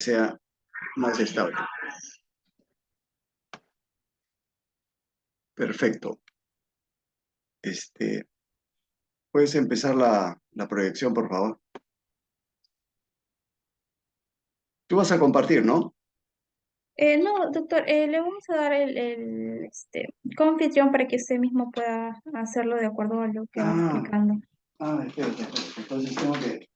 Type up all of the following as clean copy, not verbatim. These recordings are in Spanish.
sea más estable. Perfecto. ¿Puedes empezar la proyección, por favor? Tú vas a compartir, ¿no? No, doctor, le vamos a dar como anfitrión para que usted mismo pueda hacerlo de acuerdo a lo que va Ah, explicando. espérate. Entonces tengo que...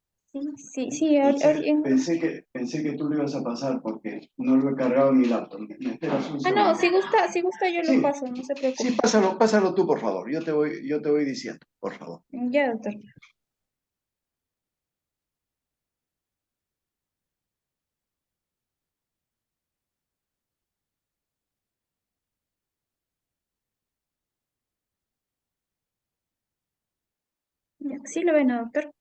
Sí, sí, sí, Pensé que tú lo ibas a pasar porque no lo he cargado en mi laptop. ¿Me esperas un No, segundo? si gusta yo lo Sí, paso, no se sí, preocupe. pásalo tú, por favor. Yo te voy diciendo, por favor. Ya, doctor. Ya, sí lo ven, doctor.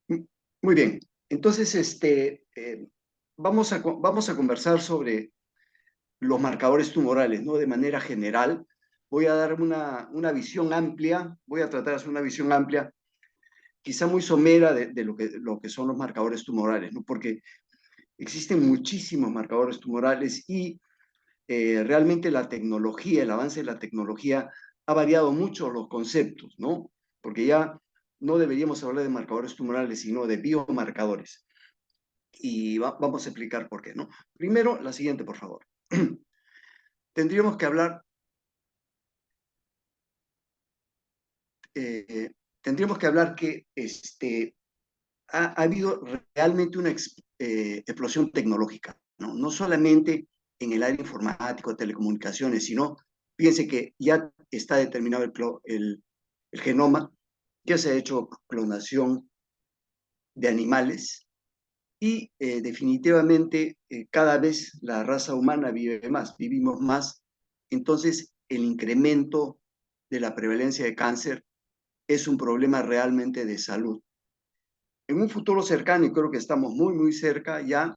Mm, Muy bien. Entonces, vamos a conversar sobre los marcadores tumorales, ¿no? De manera general, voy a dar una visión amplia, voy a tratar de hacer una visión amplia, quizá muy somera de lo que son los marcadores tumorales, ¿no? Porque existen muchísimos marcadores tumorales y realmente la tecnología, el avance de la tecnología ha variado mucho los conceptos, ¿no? Porque ya no deberíamos hablar de marcadores tumorales, sino de biomarcadores. Y vamos a explicar por qué, ¿no? Primero, la siguiente, por favor. Tendríamos que hablar eh, tendríamos que hablar que ha habido realmente una explosión tecnológica, ¿no? No solamente en el área informático, telecomunicaciones, sino, fíjense que ya está determinado el genoma, ya se ha hecho clonación de animales y definitivamente cada vez la raza humana vive más, vivimos más, entonces el incremento de la prevalencia de cáncer es un problema realmente de salud. En un futuro cercano, y creo que estamos muy, muy cerca, ya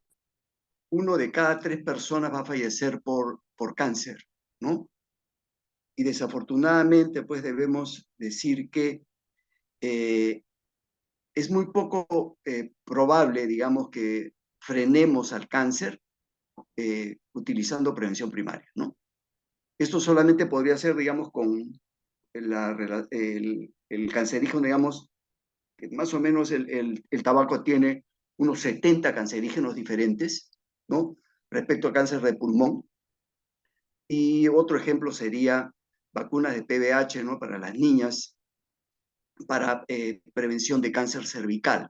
1 de cada 3 personas va a fallecer por cáncer, ¿no? Y desafortunadamente, pues debemos decir que eh, es muy poco probable, digamos, que frenemos al cáncer utilizando prevención primaria, ¿no? Esto solamente podría ser, digamos, con el cancerígeno, digamos, que más o menos el tabaco tiene unos 70 cancerígenos diferentes, ¿no? Respecto al cáncer de pulmón. Y otro ejemplo sería vacunas de PBH, ¿no? Para las niñas, para prevención de cáncer cervical.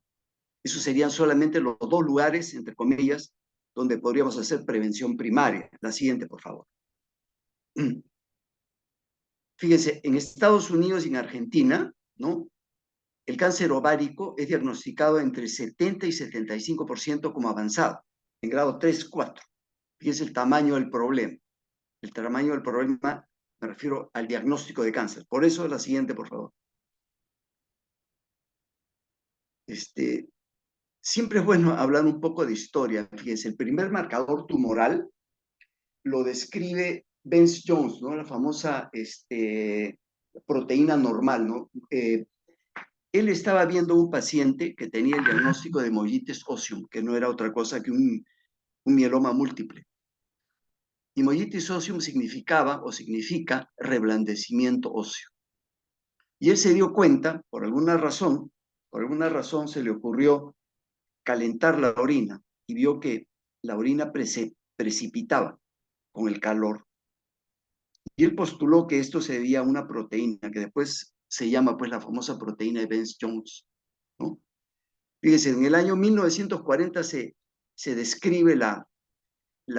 Esos serían solamente los 2 lugares, entre comillas, donde podríamos hacer prevención primaria. La siguiente, por favor. Fíjense, en Estados Unidos y en Argentina, ¿no? El cáncer ovárico es diagnosticado entre 70 y 75% como avanzado, en grado 3, 4. Fíjense el tamaño del problema. El tamaño del problema, me refiero al diagnóstico de cáncer. Por eso la siguiente, por favor. Este, Siempre es bueno hablar un poco de historia. Fíjense, el primer marcador tumoral lo describe Vance Jones, ¿no? La famosa proteína normal, ¿no? Él estaba viendo un paciente que tenía el diagnóstico de mollitis óseum, que no era otra cosa que un mieloma múltiple. Y mollitis óseum significaba o significa reblandecimiento óseo. Y él se dio cuenta, por alguna razón se le ocurrió calentar la orina y vio que la orina precipitaba con el calor. Y él postuló que esto se debía a una proteína que después se llama pues la famosa proteína de Vance-Jones, ¿no? Fíjense, en el año 1940 se describe la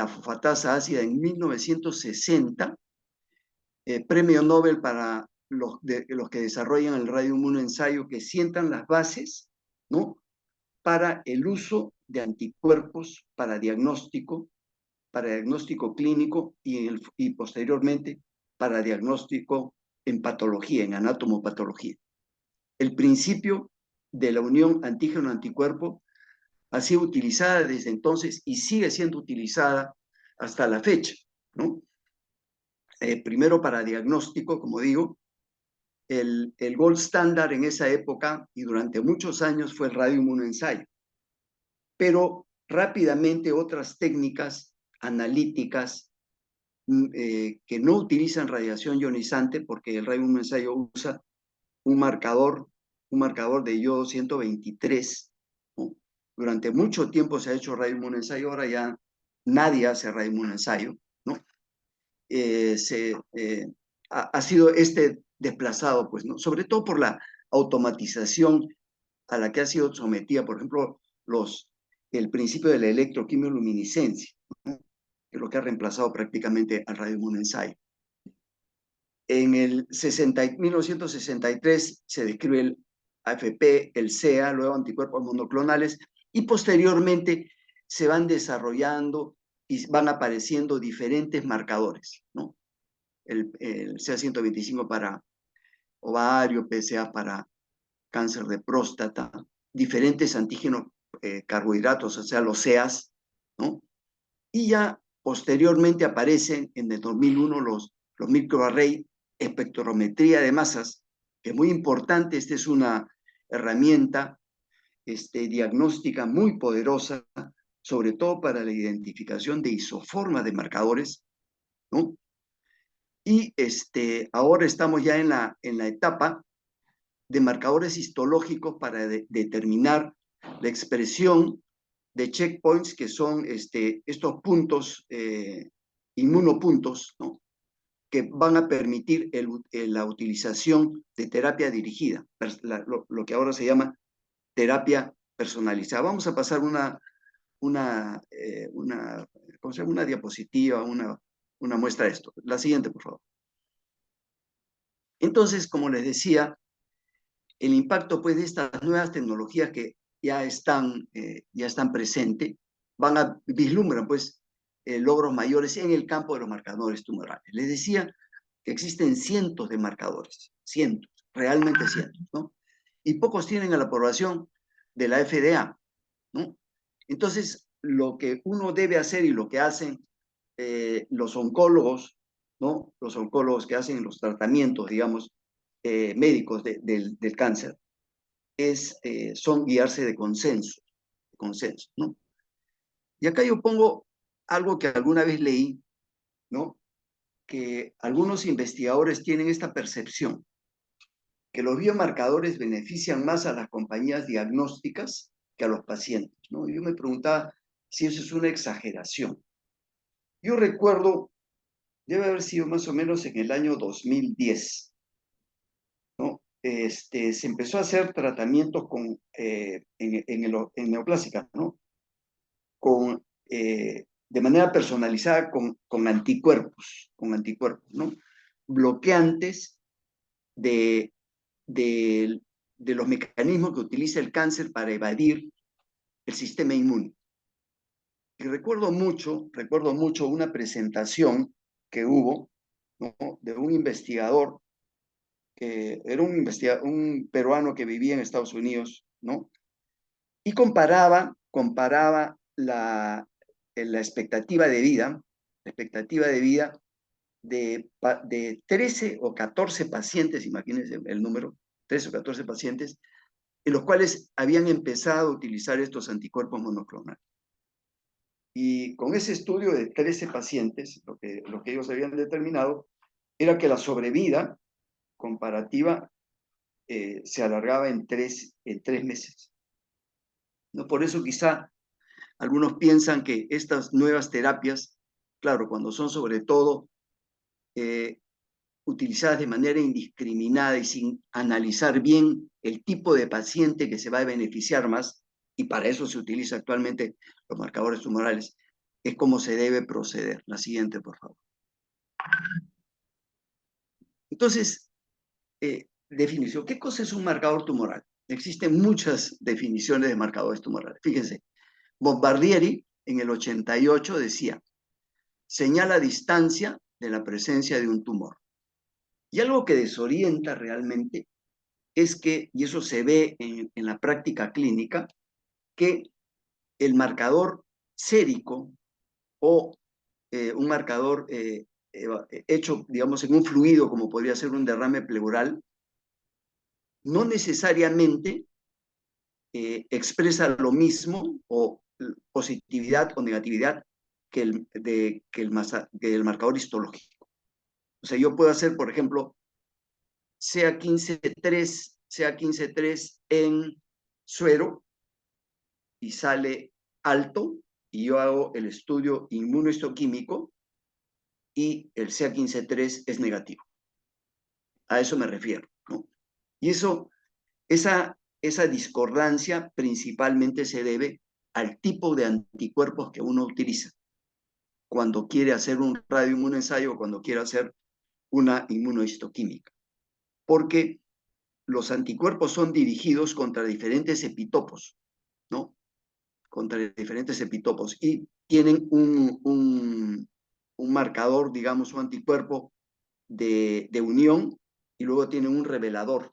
fosfatasa ácida. En 1960, premio Nobel para los que desarrollan el radioinmunoensayo, que sientan las bases, ¿no? Para el uso de anticuerpos para diagnóstico clínico y posteriormente para diagnóstico en patología, en anatomopatología. El principio de la unión antígeno-anticuerpo ha sido utilizada desde entonces y sigue siendo utilizada hasta la fecha, ¿no? Primero para diagnóstico, como digo, el gold standard en esa época y durante muchos años fue el radioinmunoensayo. Pero rápidamente otras técnicas analíticas que no utilizan radiación ionizante, porque el radioimunensayo usa un marcador de yodo 123, ¿no? Durante mucho tiempo se ha hecho radioimunensayo, ahora ya nadie hace radioimunensayo, ¿no? Ha sido desplazado, pues, ¿no? Sobre todo por la automatización a la que ha sido sometida, por ejemplo, el principio de la electroquimioluminiscencia, ¿no? Que es lo que ha reemplazado prácticamente al radioimunensayo. En 1963 se describe el AFP, el CEA, luego anticuerpos monoclonales, y posteriormente se van desarrollando y van apareciendo diferentes marcadores, ¿no? El CA125 para ovario, PSA para cáncer de próstata, diferentes antígenos carbohidratos, o sea, los CEAs, ¿no? Y ya posteriormente aparecen en el 2001 los microarray, espectrometría de masas, que es muy importante. Esta es una herramienta diagnóstica muy poderosa, sobre todo para la identificación de isoformas de marcadores, ¿no? Y ahora estamos ya en la etapa de marcadores histológicos para determinar la expresión de checkpoints, que son estos puntos, inmunopuntos, ¿no? Que van a permitir la utilización de terapia dirigida, lo que ahora se llama terapia personalizada. Vamos a pasar ¿cómo se llama? Una diapositiva, una muestra de esto. La siguiente, por favor. Entonces, como les decía, el impacto, pues, de estas nuevas tecnologías que ya están presentes, vislumbran, pues, logros mayores en el campo de los marcadores tumorales. Les decía que existen cientos de marcadores, cientos, realmente cientos, ¿no? Y pocos tienen a la aprobación de la FDA, ¿no? Entonces, lo que uno debe hacer y lo que hacen los oncólogos, ¿no? Los oncólogos que hacen los tratamientos, digamos, médicos del cáncer, son guiarse de consenso, ¿no? Y acá yo pongo algo que alguna vez leí, ¿no? Que algunos investigadores tienen esta percepción, que los biomarcadores benefician más a las compañías diagnósticas que a los pacientes, ¿no? Yo me preguntaba si eso es una exageración. Yo recuerdo, debe haber sido más o menos en el año 2010, ¿no? Se empezó a hacer tratamientos en neoplásicas, ¿no? De manera personalizada con anticuerpos, ¿no? Bloqueantes de, de, de los mecanismos que utiliza el cáncer para evadir el sistema inmune. Y recuerdo mucho una presentación que hubo, ¿no? De un investigador, que era un peruano que vivía en Estados Unidos, ¿no? Y comparaba la expectativa de vida, de 13 o 14 pacientes, imagínense el número, 13 o 14 pacientes, en los cuales habían empezado a utilizar estos anticuerpos monoclonales. Y con ese estudio de 13 pacientes, lo que ellos habían determinado era que la sobrevida comparativa se alargaba en 3 meses. ¿No? Por eso quizá algunos piensan que estas nuevas terapias, claro, cuando son sobre todo utilizadas de manera indiscriminada y sin analizar bien el tipo de paciente que se va a beneficiar más, y para eso se utiliza actualmente los marcadores tumorales, es como se debe proceder. La siguiente, por favor. Entonces, definición. ¿Qué cosa es un marcador tumoral? Existen muchas definiciones de marcadores tumorales. Fíjense, Bombardieri en el 88 decía, señala distancia de la presencia de un tumor. Y algo que desorienta realmente es que, y eso se ve en la práctica clínica, que el marcador sérico o un marcador hecho, digamos, en un fluido, como podría ser un derrame pleural, no necesariamente expresa lo mismo o positividad o negatividad que el marcador histológico. O sea, yo puedo hacer, por ejemplo, CA15-3 en suero y sale alto, y yo hago el estudio inmunohistoquímico y el CA15-3 es negativo. A eso me refiero, ¿no? Y esa discordancia principalmente se debe al tipo de anticuerpos que uno utiliza cuando quiere hacer un radioinmunoensayo o cuando quiere hacer una inmunohistoquímica. Porque los anticuerpos son dirigidos contra diferentes epitopos, ¿no? Contra diferentes epitopos y tienen un marcador, digamos, un anticuerpo de unión, y luego tienen un revelador,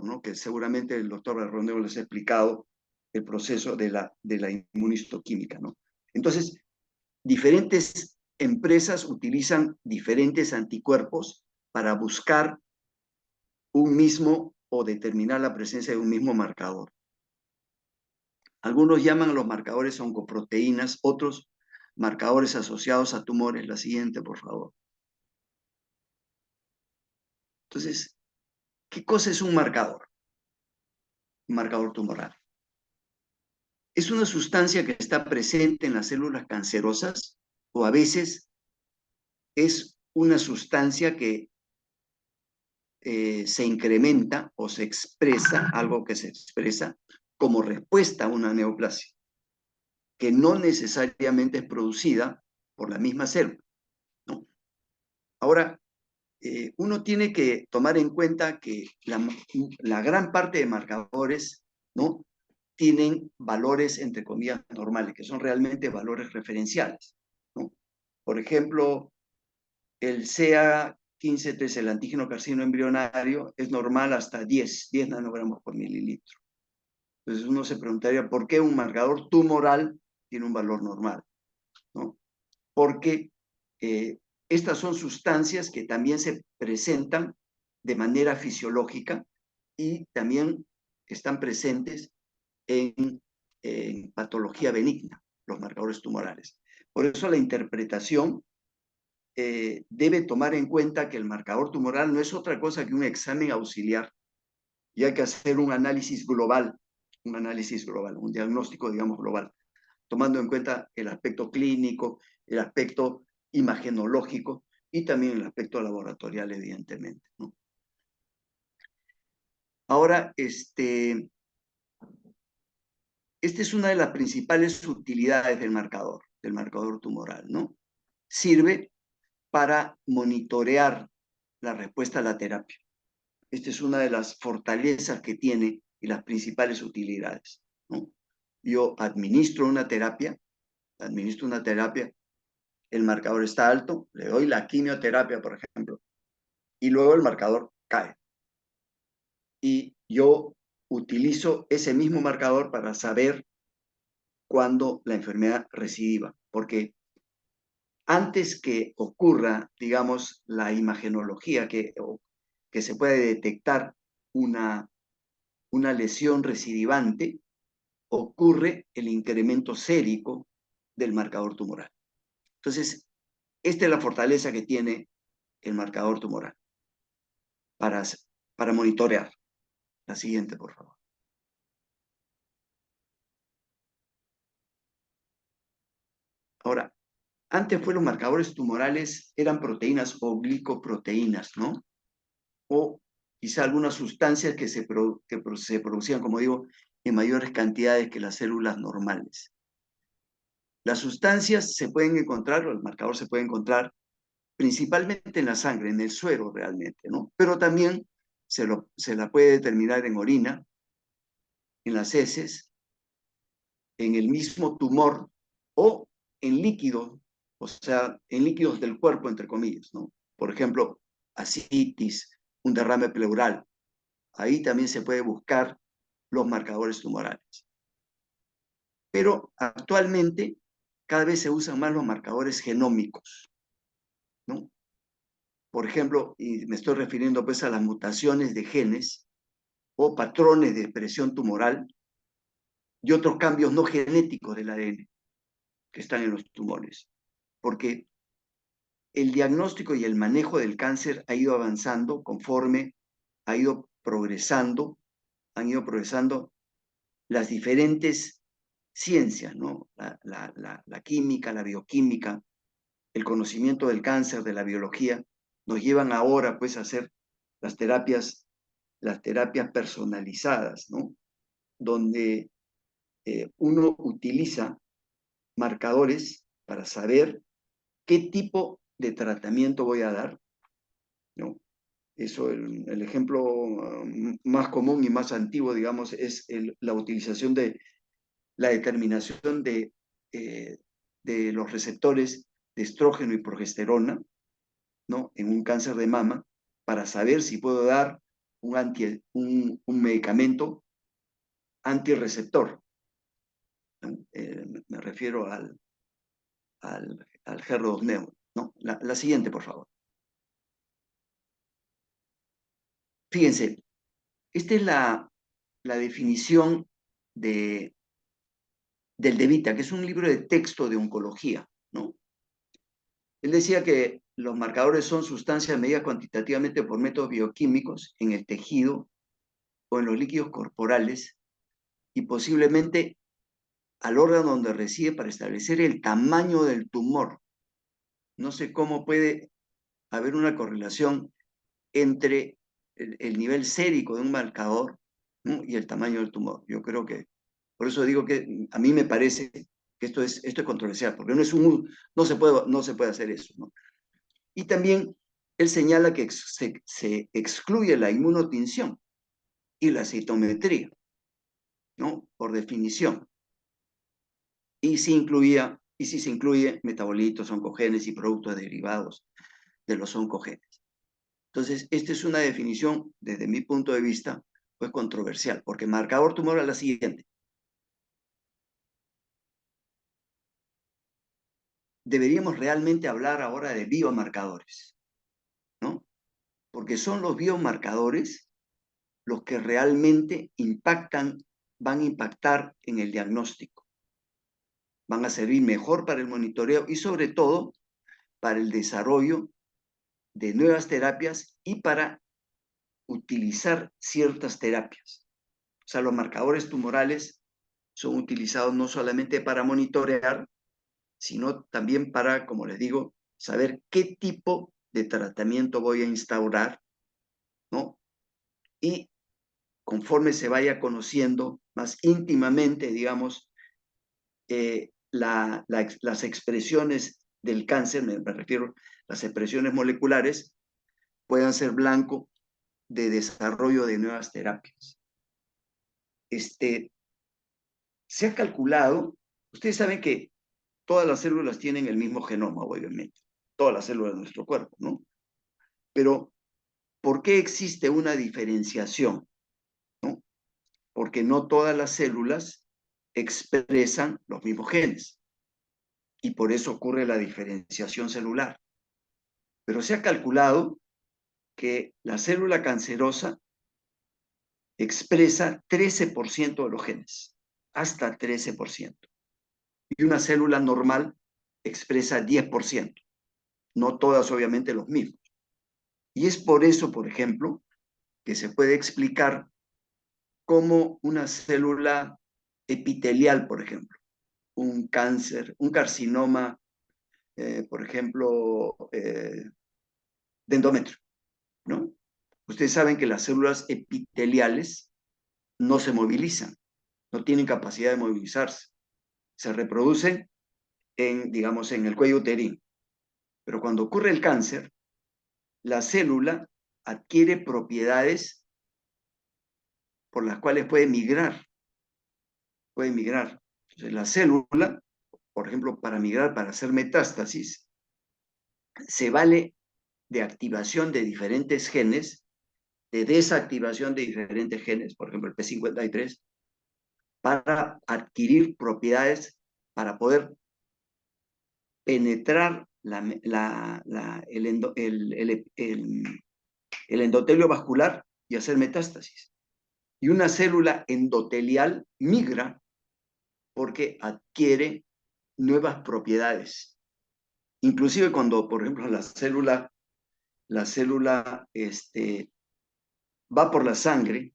¿no? Que seguramente el doctor Rondeo les ha explicado el proceso de la inmunistoquímica, ¿no? Entonces, diferentes empresas utilizan diferentes anticuerpos para buscar un mismo o determinar la presencia de un mismo marcador. Algunos llaman a los marcadores oncoproteínas, otros marcadores asociados a tumores. La siguiente, por favor. Entonces, ¿qué cosa es un marcador? Un marcador tumoral. Es una sustancia que está presente en las células cancerosas, o a veces es una sustancia que se incrementa o se expresa, algo que se expresa como respuesta a una neoplasia, que no necesariamente es producida por la misma célula, ¿no? Ahora, uno tiene que tomar en cuenta que la gran parte de marcadores, ¿no?, tienen valores, entre comillas, normales, que son realmente valores referenciales, ¿no? Por ejemplo, el CA15-3, el antígeno carcino embrionario, es normal hasta 10 nanogramos por mililitro. Entonces uno se preguntaría, ¿por qué un marcador tumoral tiene un valor normal, ¿no? Porque estas son sustancias que también se presentan de manera fisiológica y también están presentes en patología benigna, los marcadores tumorales. Por eso la interpretación debe tomar en cuenta que el marcador tumoral no es otra cosa que un examen auxiliar, y hay que hacer un análisis global, un diagnóstico, digamos, global, tomando en cuenta el aspecto clínico, el aspecto imagenológico y también el aspecto laboratorial, evidentemente, ¿no? Ahora, esta es una de las principales utilidades del marcador tumoral, ¿no? Sirve para monitorear la respuesta a la terapia. Esta es una de las fortalezas que tiene y las principales utilidades, ¿no? Yo administro una terapia, el marcador está alto, le doy la quimioterapia, por ejemplo, y luego el marcador cae. Y yo utilizo ese mismo marcador para saber cuándo la enfermedad recidiva, porque antes que ocurra, digamos, la imagenología, que se puede detectar una lesión recidivante, ocurre el incremento sérico del marcador tumoral. Entonces, esta es la fortaleza que tiene el marcador tumoral para monitorear. La siguiente, por favor. Ahora, antes los marcadores tumorales eran proteínas o glicoproteínas, ¿no? O quizá algunas sustancias que se producían, como digo, en mayores cantidades que las células normales. Las sustancias se pueden encontrar, o el marcador se puede encontrar principalmente en la sangre, en el suero realmente, ¿no? Pero también se la puede determinar en orina, en las heces, en el mismo tumor o en líquidos, o sea, en líquidos del cuerpo, entre comillas, ¿no? Por ejemplo, ascitis, un derrame pleural. Ahí también se puede buscar los marcadores tumorales. Pero actualmente cada vez se usan más los marcadores genómicos, ¿no? Por ejemplo, y me estoy refiriendo pues a las mutaciones de genes o patrones de expresión tumoral y otros cambios no genéticos del ADN que están en los tumores. Porque el diagnóstico y el manejo del cáncer ha ido avanzando conforme ha ido progresando, han ido progresando las diferentes ciencias, ¿no? La química, la bioquímica, el conocimiento del cáncer, de la biología, nos llevan ahora pues a hacer las terapias personalizadas, ¿no? Donde uno utiliza marcadores para saber qué tipo de tratamiento voy a dar, ¿no? Eso, el ejemplo más común y más antiguo, digamos, es la utilización de la determinación de los receptores de estrógeno y progesterona, ¿no? En un cáncer de mama, para saber si puedo dar un medicamento antirreceptor, ¿no? Me refiero al GR2-neo, ¿no? La siguiente, por favor. Fíjense, esta es la definición de, del De Vita, que es un libro de texto de oncología, ¿no? Él decía que los marcadores son sustancias medidas cuantitativamente por métodos bioquímicos en el tejido o en los líquidos corporales y posiblemente al órgano donde reside para establecer el tamaño del tumor. No sé cómo puede haber una correlación entre el nivel sérico de un marcador, ¿no? Y el tamaño del tumor. Yo creo que, por eso digo que a mí me parece que esto es controversial, porque no se puede hacer eso, ¿no? Y también él señala que se excluye la inmunotinción y la citometría, ¿no? Por definición. Y si se incluye metabolitos, oncogenes y productos derivados de los oncogenes. Entonces, esta es una definición, desde mi punto de vista, pues controversial, porque marcador tumoral es la siguiente. Deberíamos realmente hablar ahora de biomarcadores, ¿no? Porque son los biomarcadores los que realmente van a impactar en el diagnóstico. Van a servir mejor para el monitoreo y sobre todo para el desarrollo de nuevas terapias y para utilizar ciertas terapias. O sea, los marcadores tumorales son utilizados no solamente para monitorear, sino también para, como les digo, saber qué tipo de tratamiento voy a instaurar, ¿no? Y conforme se vaya conociendo más íntimamente, digamos, las expresiones del cáncer, me refiero, las expresiones moleculares, puedan ser blanco de desarrollo de nuevas terapias. Se ha calculado, ustedes saben que todas las células tienen el mismo genoma, obviamente, todas las células de nuestro cuerpo, ¿no? Pero, ¿por qué existe una diferenciación? ¿No? Porque no todas las células expresan los mismos genes y por eso ocurre la diferenciación celular. Pero se ha calculado que la célula cancerosa expresa 13% de los genes, hasta 13%. Y una célula normal expresa 10%. No todas, obviamente, los mismos. Y es por eso, por ejemplo, que se puede explicar cómo una célula epitelial, por ejemplo, un cáncer, un carcinoma, por ejemplo, de endometrio, ¿no? Ustedes saben que las células epiteliales no se movilizan, no tienen capacidad de movilizarse. Se reproducen digamos, en el cuello uterino. Pero cuando ocurre el cáncer, la célula adquiere propiedades por las cuales puede migrar. Puede migrar. Entonces, la célula, por ejemplo, para migrar, para hacer metástasis, se vale de activación de diferentes genes, de desactivación de diferentes genes, por ejemplo, el P53, para adquirir propiedades para poder penetrar el endotelio vascular y hacer metástasis. Y una célula endotelial migra porque adquiere nuevas propiedades. Inclusive cuando, por ejemplo, la célula va por la sangre,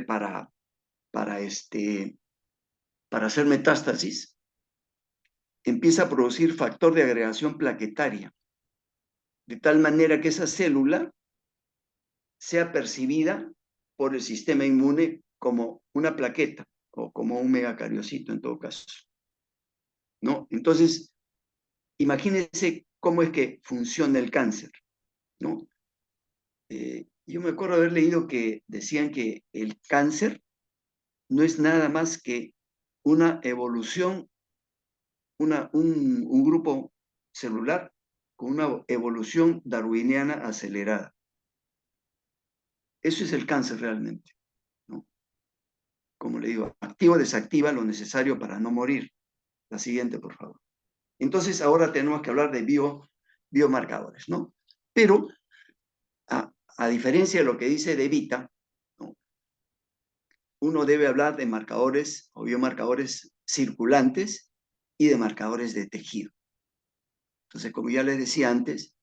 para hacer metástasis, empieza a producir factor de agregación plaquetaria, de tal manera que esa célula sea percibida por el sistema inmune como una plaqueta o como un megacariocito en todo caso, ¿no? Entonces, imagínense cómo es que funciona el cáncer, ¿no? Yo me acuerdo haber leído que decían que el cáncer no es nada más que una evolución, un grupo celular con una evolución darwiniana acelerada. Eso es el cáncer realmente, ¿no? Como le digo, activa o desactiva lo necesario para no morir. La siguiente, por favor. Entonces, ahora tenemos que hablar de biomarcadores, ¿no? Pero, a diferencia de lo que dice De Vita, ¿no? Uno debe hablar de marcadores o biomarcadores circulantes y de marcadores de tejido. Entonces, como ya les decía antes,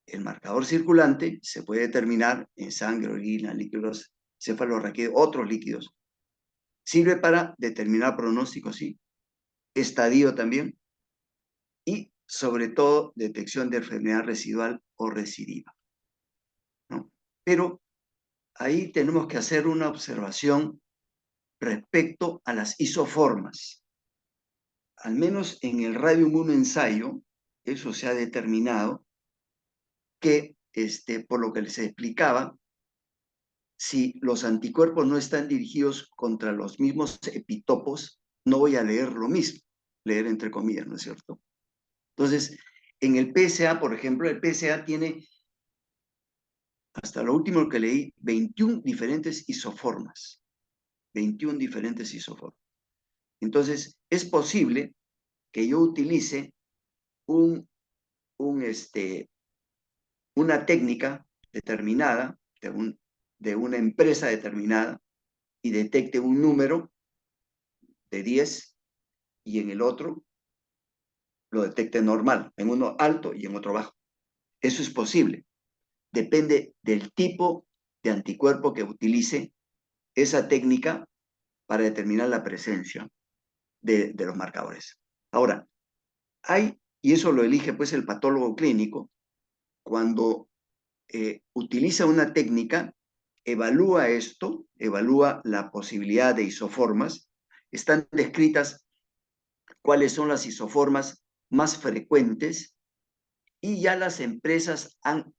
el marcador circulante se puede determinar en sangre, orina, líquidos cefalorraquídeos, otros líquidos. Sirve para determinar pronóstico, sí, estadio también, y sobre todo detección de enfermedad residual o recidiva, ¿no? Pero ahí tenemos que hacer una observación respecto a las isoformas. Al menos en el radioinmunoensayo, eso se ha determinado que, por lo que les explicaba, si los anticuerpos no están dirigidos contra los mismos epitopos, no voy a leer lo mismo, leer entre comillas, ¿no es cierto? Entonces, en el PSA, por ejemplo, el PSA tiene, hasta lo último que leí, 21 diferentes isoformas. 21 diferentes isoformas. Entonces, es posible que yo utilice un, un, una técnica determinada de una empresa determinada y detecte un número de 10 y en el otro lo detecte normal, en uno alto y en otro bajo. Eso es posible. Depende del tipo de anticuerpo que utilice esa técnica para determinar la presencia de los marcadores. Ahora, y eso lo elige pues el patólogo clínico, cuando utiliza una técnica, evalúa esto, evalúa la posibilidad de isoformas, están descritas cuáles son las isoformas más frecuentes y ya las empresas han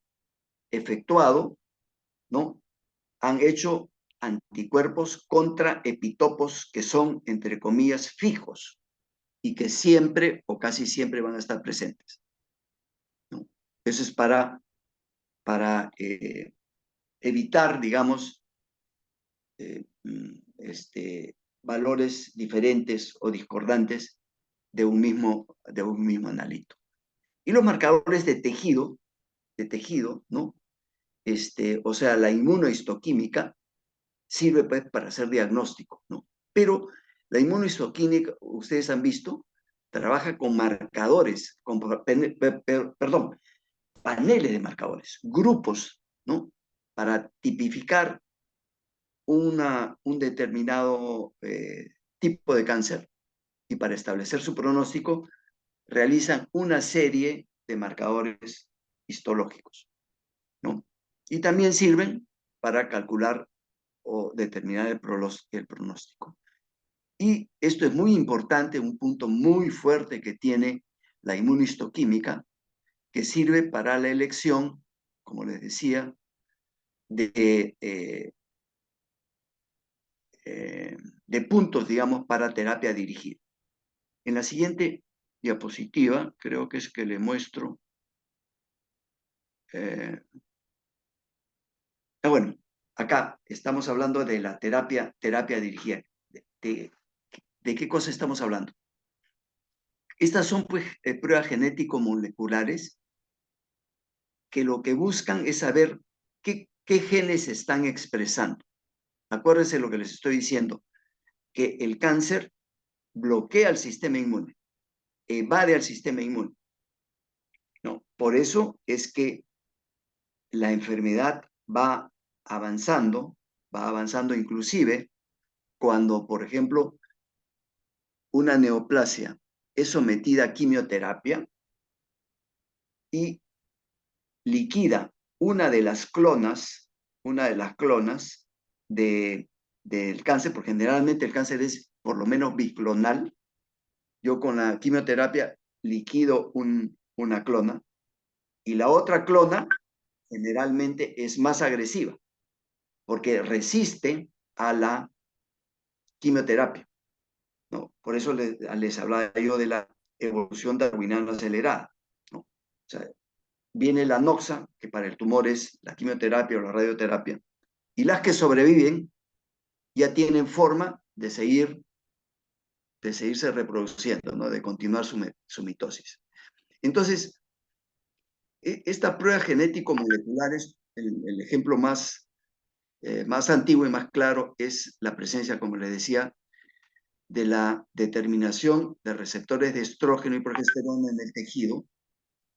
efectuado, ¿no? Han hecho anticuerpos contra epitopos que son, entre comillas, fijos y que siempre o casi siempre van a estar presentes, ¿no? Eso es para evitar, digamos, valores diferentes o discordantes de un mismo analito. Y los marcadores de tejido, ¿no? O sea, la inmunohistoquímica sirve pues para hacer diagnóstico, ¿no? Pero la inmunohistoquímica, ustedes han visto, trabaja con marcadores, perdón, paneles de marcadores, grupos, ¿no? Para tipificar un determinado tipo de cáncer y para establecer su pronóstico realizan una serie de marcadores histológicos, ¿no? Y también sirven para calcular o determinar el pronóstico. Y esto es muy importante, un punto muy fuerte que tiene la inmunohistoquímica, que sirve para la elección, como les decía, de de puntos, digamos, para terapia dirigida. En la siguiente diapositiva, creo que es que le muestro. Eh, bueno, acá estamos hablando de la terapia dirigida. ¿De qué cosa estamos hablando? Estas son pues, pruebas genético-moleculares que lo que buscan es saber qué genes se están expresando. Acuérdense lo que les estoy diciendo, que el cáncer bloquea el sistema inmune, evade al sistema inmune, ¿no? Por eso es que la enfermedad va avanzando inclusive cuando, por ejemplo, una neoplasia es sometida a quimioterapia y liquida una de las clonas del cáncer, porque generalmente el cáncer es por lo menos biclonal. Yo con la quimioterapia liquido una clona y la otra clona generalmente es más agresiva porque resiste a la quimioterapia, ¿no? Por eso les hablaba yo de la evolución darwiniana acelerada, ¿no? O sea, viene la noxa, que para el tumor es la quimioterapia o la radioterapia, y las que sobreviven ya tienen forma de seguirse reproduciendo, ¿no? De continuar su mitosis. Entonces, estas pruebas genético-moleculares, el ejemplo más antiguo y más claro es la presencia, como les decía, de la determinación de receptores de estrógeno y progesterona en el tejido.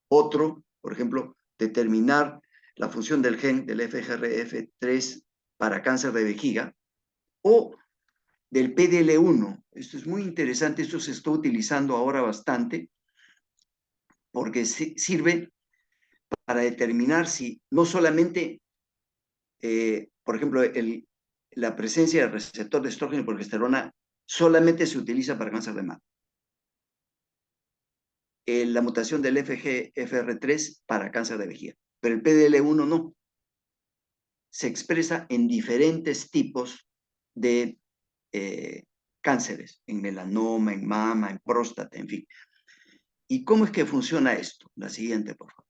Otro, por ejemplo, determinar la función del gen del FGRF3 para cáncer de vejiga, o del PDL1. Esto es muy interesante, esto se está utilizando ahora bastante, porque sirve para determinar si no solamente, por ejemplo, la presencia del receptor de estrógeno y progesterona solamente se utiliza para cáncer de mama. La mutación del FGFR3 para cáncer de vejiga, pero el PDL1 no. Se expresa en diferentes tipos de cánceres, en melanoma, en mama, en próstata, en fin. ¿Y cómo es que funciona esto? La siguiente, por favor.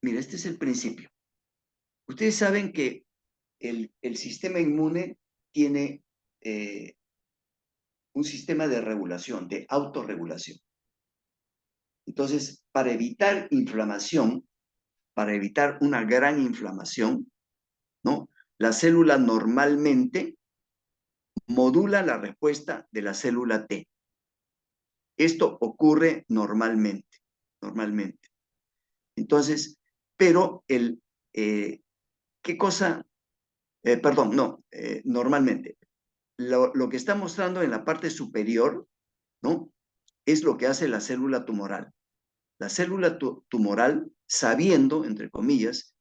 Mira, este es el principio. Ustedes saben que el sistema inmune tiene un sistema de regulación, de autorregulación. Entonces, para evitar inflamación, para evitar una gran inflamación, ¿no? La célula normalmente modula la respuesta de la célula T. Esto ocurre normalmente. Entonces, pero ¿qué cosa? Perdón, no, normalmente. Lo que está mostrando en la parte superior, ¿no? Es lo que hace la célula tumoral. La célula tumoral, sabiendo, entre comillas,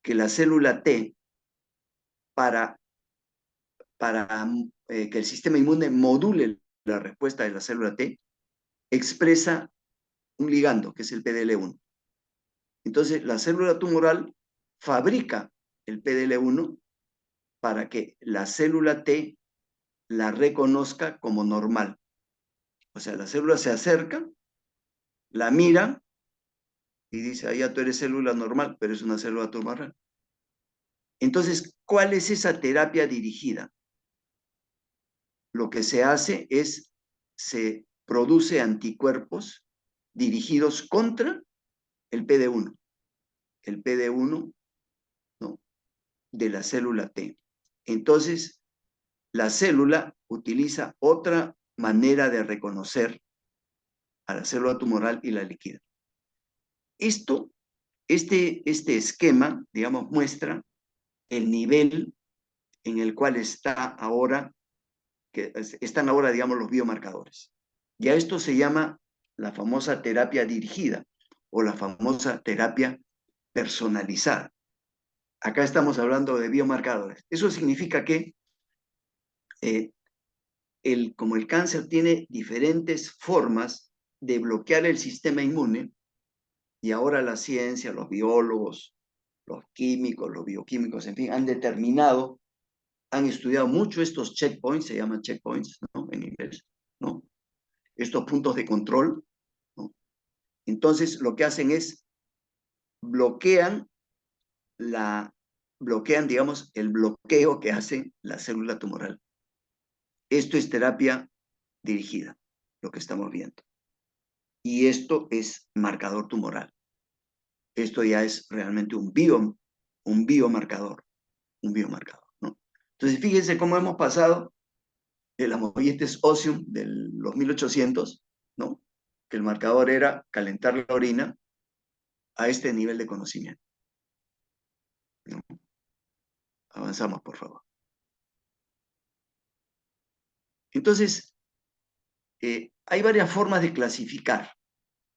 que la célula T, para, que el sistema inmune module la respuesta de la célula T, expresa un ligando, que es el PDL1. Entonces, la célula tumoral fabrica el PDL1 para que la célula T la reconozca como normal. O sea, la célula se acerca, la mira y dice, ah, ya tú eres célula normal, pero es una célula tumoral. Entonces, ¿cuál es esa terapia dirigida? Lo que se hace es, se produce anticuerpos dirigidos contra el PD1. El PD1, ¿no? De la célula T. Entonces, la célula utiliza otra manera de reconocer a la célula tumoral y la liquida. Este esquema, digamos, muestra el nivel en el cual están ahora, digamos, los biomarcadores. Y a esto se llama la famosa terapia dirigida o la famosa terapia personalizada. Acá estamos hablando de biomarcadores. Eso significa que como el cáncer tiene diferentes formas de bloquear el sistema inmune, y ahora la ciencia, los biólogos, los químicos, los bioquímicos, en fin, han estudiado mucho estos checkpoints, se llaman checkpoints, ¿no? En inglés, ¿no? Estos puntos de control, ¿no? Entonces, lo que hacen es bloquean, digamos, el bloqueo que hace la célula tumoral. Esto es terapia dirigida, lo que estamos viendo. Y esto es marcador tumoral. Esto ya es realmente un biomarcador, ¿no? Entonces, fíjense cómo hemos pasado de las molletes Osium de los 1800, ¿no? Que el marcador era calentar la orina, a este nivel de conocimiento, ¿no? Avanzamos, por favor. Entonces, hay varias formas de clasificar,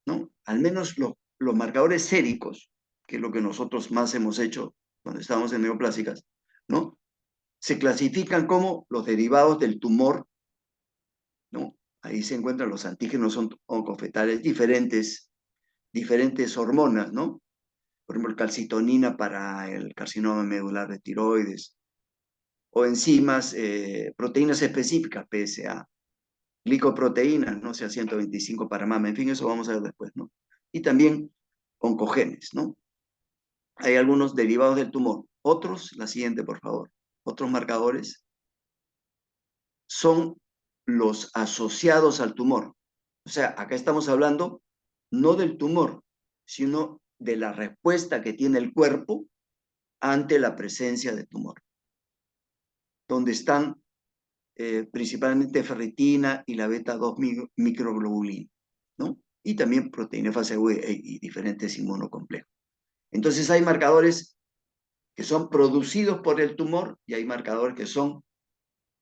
¿no? Al menos los marcadores séricos, que es lo que nosotros más hemos hecho cuando estábamos en neoplásicas, ¿no? Se clasifican como los derivados del tumor, ¿no? Ahí se encuentran los antígenos oncofetales, diferentes hormonas, ¿no? Por ejemplo, calcitonina para el carcinoma medular de tiroides, o enzimas, proteínas específicas, PSA, glicoproteínas, no sea 125 para mama, en fin, eso vamos a ver después, ¿no? Y también oncogenes, ¿no? Hay algunos derivados del tumor. Otros, la siguiente, por favor. Otros marcadores son los asociados al tumor. O sea, acá estamos hablando no del tumor, sino de la respuesta que tiene el cuerpo ante la presencia de tumor, donde están principalmente ferritina y la beta-2 microglobulina, ¿no? Y también proteína fase U y diferentes inmunocomplejos. Entonces hay marcadores que son producidos por el tumor y hay marcadores que son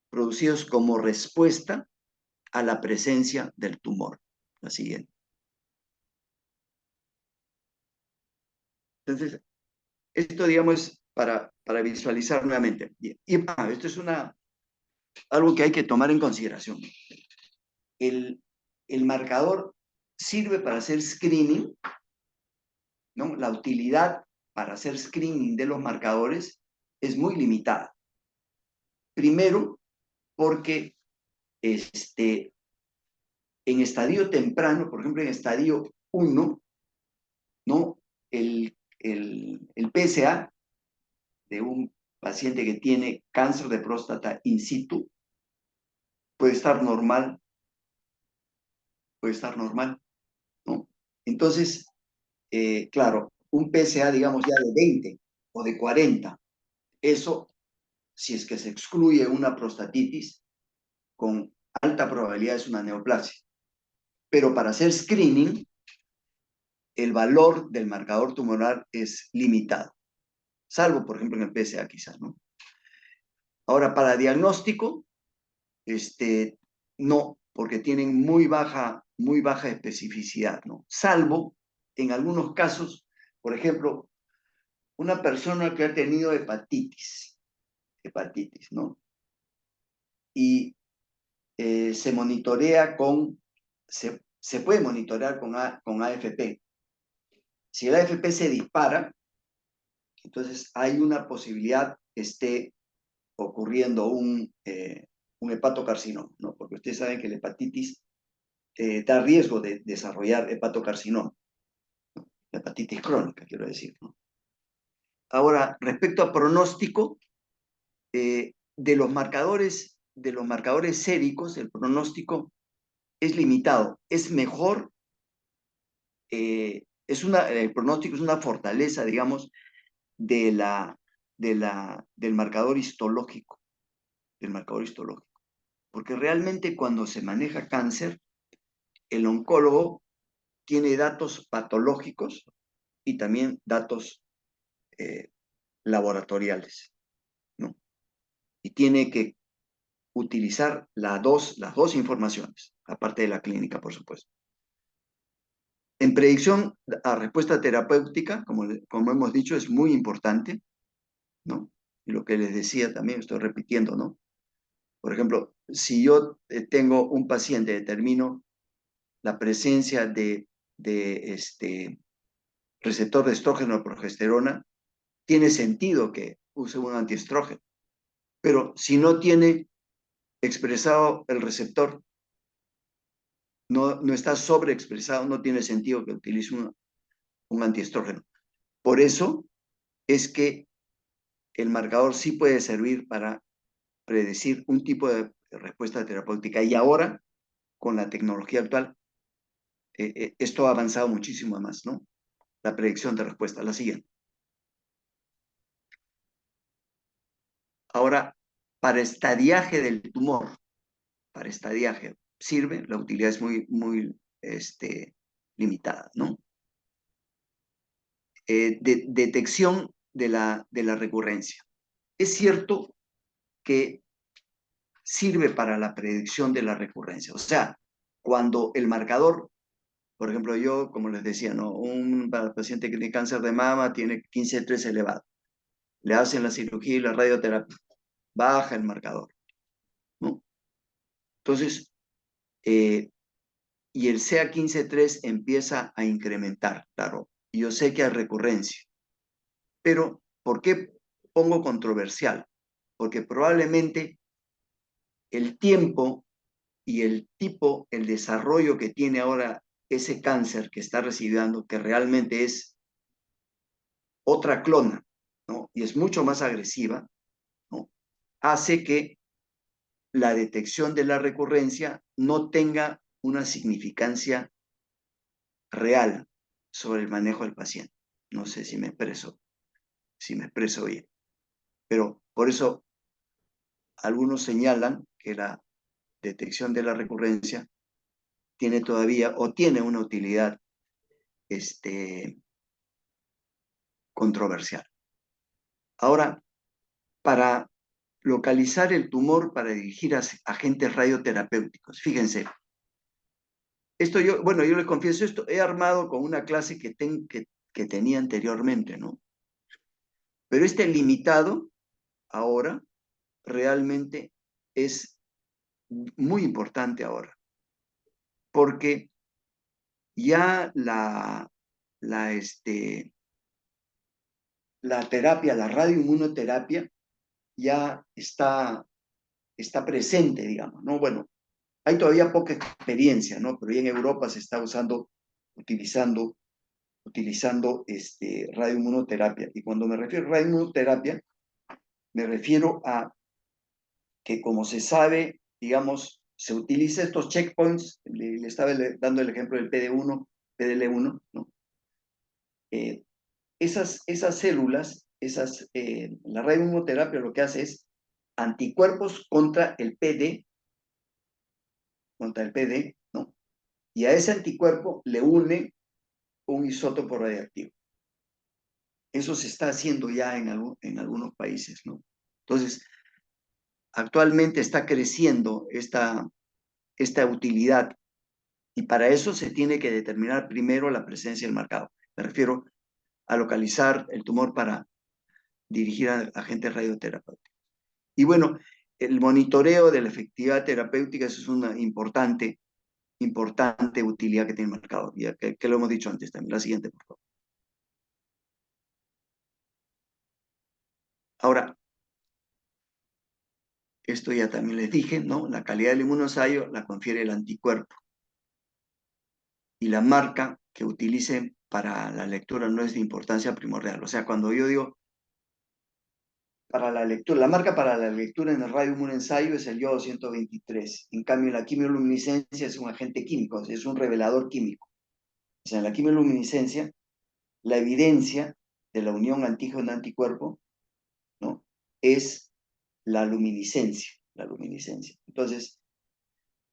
producidos como respuesta a la presencia del tumor. La siguiente. Entonces, esto, digamos, es para visualizar nuevamente. Esto es algo que hay que tomar en consideración. El marcador sirve para hacer screening, ¿no? La utilidad para hacer screening de los marcadores es muy limitada. Primero, porque en estadio temprano, por ejemplo, en estadio 1, ¿no? El PSA de un paciente que tiene cáncer de próstata in situ puede estar normal, ¿no? Entonces, claro, un PSA, digamos, ya de 20 o de 40, eso, si es que se excluye una prostatitis, con alta probabilidad es una neoplasia. Pero para hacer screening, el valor del marcador tumoral es limitado, salvo, por ejemplo, en el PSA quizás, ¿no? Ahora, para diagnóstico, no, porque tienen muy baja especificidad, ¿no? Salvo en algunos casos, por ejemplo, una persona que ha tenido hepatitis, ¿no? Y se monitorea se puede monitorear con AFP. Si el AFP se dispara, entonces hay una posibilidad que esté ocurriendo un hepatocarcinoma, ¿no? Porque ustedes saben que la hepatitis da riesgo de desarrollar hepatocarcinoma, ¿no? La hepatitis crónica, quiero decir, ¿no? Ahora, respecto a pronóstico, de los marcadores séricos, el pronóstico es limitado. Es mejor, el pronóstico es una fortaleza, digamos, de del marcador histológico, porque realmente cuando se maneja cáncer, el oncólogo tiene datos patológicos y también datos eh, laboratoriales, ¿no? Y tiene que utilizar las dos informaciones, aparte de la clínica, por supuesto. En predicción a respuesta terapéutica, como hemos dicho, es muy importante, ¿no? Y lo que les decía también, estoy repitiendo, ¿no? Por ejemplo, si yo tengo un paciente, determino la presencia de receptor de estrógeno o progesterona, tiene sentido que use un antiestrógeno. Pero si no tiene expresado el receptor, no está sobreexpresado, no tiene sentido que utilice un antiestrógeno. Por eso es que el marcador sí puede servir para predecir un tipo de respuesta terapéutica. Y ahora, con la tecnología actual, esto ha avanzado muchísimo más, ¿no? La predicción de respuesta. La siguiente. Ahora, para estadiaje del tumor, para estadiaje, sirve, la utilidad es muy limitada, ¿no? Detección de la recurrencia. Es cierto que sirve para la predicción de la recurrencia. O sea, cuando el marcador, por ejemplo, yo, como les decía, ¿no? Un paciente que tiene cáncer de mama tiene 15-3 elevado. Le hacen la cirugía y la radioterapia. Baja el marcador, ¿no? Entonces, y el CA15-3 empieza a incrementar, claro. Y yo sé que hay recurrencia. Pero, ¿por qué pongo controversial? Porque probablemente el tiempo y el tipo, el desarrollo que tiene ahora ese cáncer que está recibiendo, que realmente es otra clona, ¿no? Y es mucho más agresiva, ¿no? Hace que la detección de la recurrencia no tenga una significancia real sobre el manejo del paciente. No sé si me expreso bien. Pero por eso algunos señalan que la detección de la recurrencia tiene todavía o tiene una utilidad controversial. Ahora, para localizar el tumor para dirigir a agentes radioterapéuticos, fíjense, esto yo, bueno, yo les confieso esto, he armado con una clase que tenía anteriormente, ¿no? Pero este limitado ahora realmente es muy importante ahora, porque ya la terapia, la radioinmunoterapia, ya está presente, digamos, ¿no? Bueno, hay todavía poca experiencia, ¿no? Pero ya en Europa se está utilizando radioinmunoterapia. Y cuando me refiero a radioinmunoterapia, me refiero a que, como se sabe, digamos, se utiliza estos checkpoints, le estaba dando el ejemplo del PD1, PDL1, ¿no? Esas células, la radioinmunoterapia lo que hace es anticuerpos contra el PD, ¿no? Y a ese anticuerpo le une un isótopo radioactivo. Eso se está haciendo ya en algunos países, ¿no? Entonces, actualmente está creciendo esta utilidad y para eso se tiene que determinar primero la presencia del marcado. Me refiero a localizar el tumor para dirigir a agentes radioterapéuticos. Y bueno, el monitoreo de la efectividad terapéutica, eso es una importante utilidad que tiene el marcador, ya que lo hemos dicho antes también. La siguiente, por favor. Ahora, esto ya también les dije, ¿no? La calidad del inmunoensayo la confiere el anticuerpo. Y la marca que utilicen para la lectura no es de importancia primordial. O sea, cuando yo digo para la lectura, la marca para la lectura en el radioinmunoensayo es el yodo 123. En cambio, la quimioluminiscencia es un agente químico, es un revelador químico. O sea, en la quimioluminiscencia, la evidencia de la unión antígeno-anticuerpo, ¿no? Es la luminiscencia, la luminiscencia. Entonces,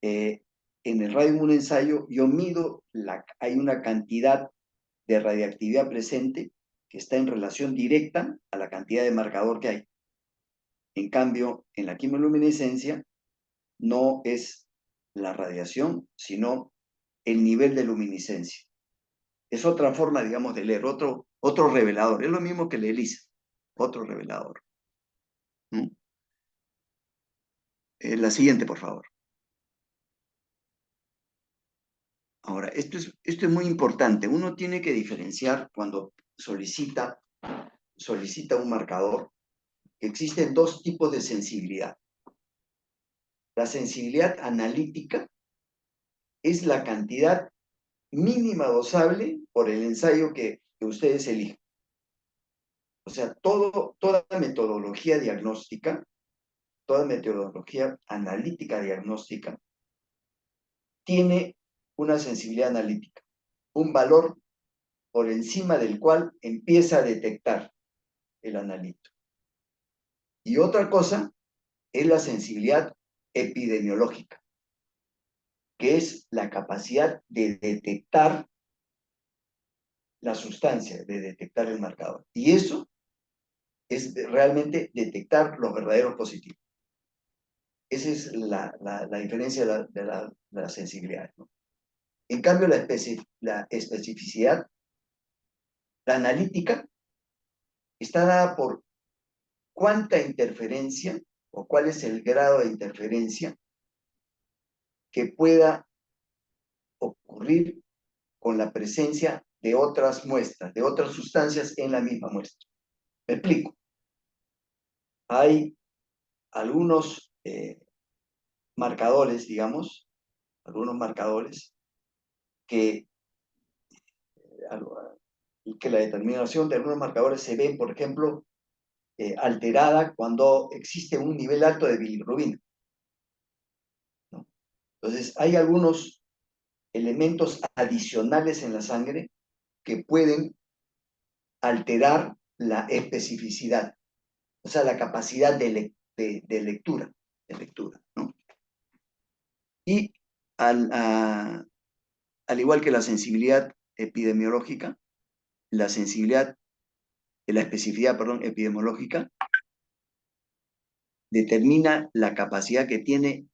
en el radioinmunoensayo yo mido, hay una cantidad de radiactividad presente que está en relación directa a la cantidad de marcador que hay. En cambio, en la quimioluminescencia no es la radiación, sino el nivel de luminiscencia. Es otra forma, digamos, de leer, otro revelador. Es lo mismo que el ELISA, otro revelador. ¿Mm? La siguiente, por favor. Ahora, esto es muy importante. Uno tiene que diferenciar cuando solicita un marcador. Existen dos tipos de sensibilidad. La sensibilidad analítica es la cantidad mínima dosable por el ensayo que ustedes eligen. O sea, toda metodología diagnóstica, toda metodología analítica diagnóstica tiene una sensibilidad analítica, un valor por encima del cual empieza a detectar el analito. Y otra cosa es la sensibilidad epidemiológica, que es la capacidad de detectar la sustancia, de detectar el marcador. Y eso es realmente detectar los verdaderos positivos. Esa es la diferencia de la sensibilidad, ¿no? En cambio, la especificidad, la analítica, está dada por cuánta interferencia o cuál es el grado de interferencia que pueda ocurrir con la presencia de otras muestras, de otras sustancias en la misma muestra. Me explico. Hay algunos marcadores, digamos, algunos marcadores que, que la determinación de algunos marcadores se ve, por ejemplo, alterada cuando existe un nivel alto de bilirrubina, ¿no? Entonces, hay algunos elementos adicionales en la sangre que pueden alterar la especificidad, o sea, la capacidad de lectura, ¿no? Y al igual que la sensibilidad epidemiológica, la sensibilidad, la especificidad, perdón, epidemiológica determina la capacidad que tiene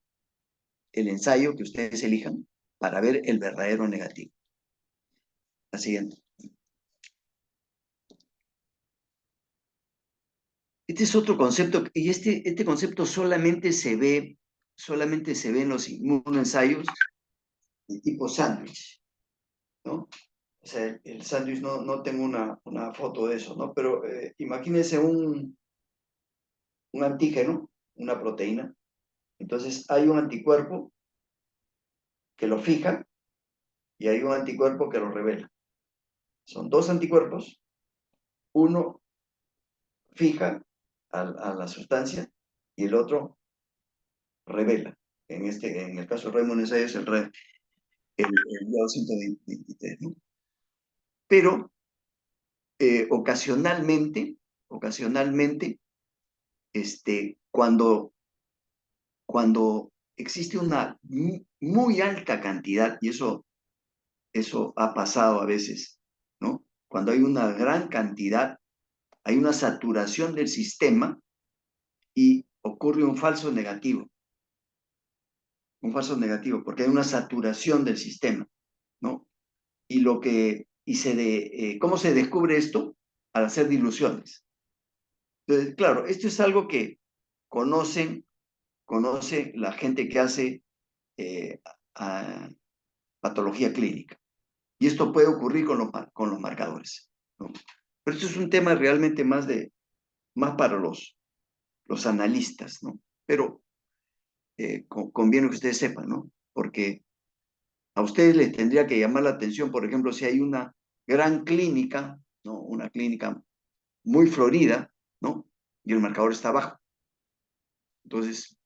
el ensayo que ustedes elijan para ver el verdadero negativo. La siguiente. Este es otro concepto, y este concepto solamente se ve en los inmunoensayos de tipo sándwich, ¿no? O sea, el sándwich no tengo una foto de eso, ¿no? Pero imagínense un antígeno, una proteína. Entonces hay un anticuerpo que lo fija y hay un anticuerpo que lo revela. Son dos anticuerpos, uno fija a la sustancia y el otro revela. En el caso de Raymond Ensayo es el 223, ¿no? Pero ocasionalmente, cuando existe una muy alta cantidad, y eso ha pasado a veces, ¿no? Cuando hay una gran cantidad, hay una saturación del sistema y ocurre porque hay una saturación del sistema, ¿no? ¿Cómo se descubre esto? Al hacer diluciones. Entonces, claro, esto es algo que conoce la gente que hace eh, a- patología clínica. Y esto puede ocurrir con los marcadores, ¿no? Pero esto es un tema realmente más para los analistas, ¿no? Pero conviene que ustedes sepan, ¿no? Porque a ustedes les tendría que llamar la atención, por ejemplo, si hay una gran clínica, ¿no? Una clínica muy florida, ¿no? Y el marcador está bajo. Entonces,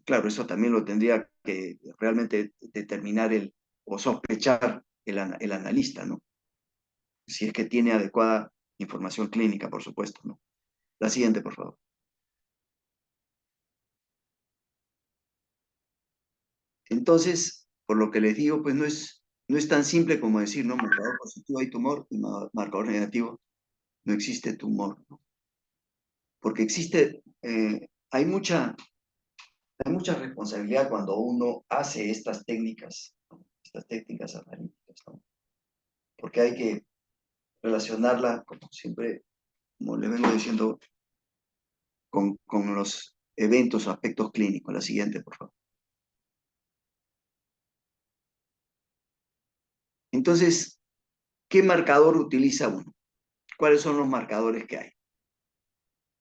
claro, eso también lo tendría que realmente determinar o sospechar el analista, ¿no? Si es que tiene adecuada información clínica, por supuesto, ¿no? La siguiente, por favor. Entonces, por lo que les digo, pues no es tan simple como decir, no, marcador positivo hay tumor y marcador negativo no existe tumor, ¿no? Porque hay mucha responsabilidad cuando uno hace estas técnicas, ¿no? Estas técnicas analíticas, ¿no? Porque hay que relacionarla, como siempre, como le vengo diciendo, con los eventos o aspectos clínicos. La siguiente, por favor. Entonces, ¿qué marcador utiliza uno? ¿Cuáles son los marcadores que hay?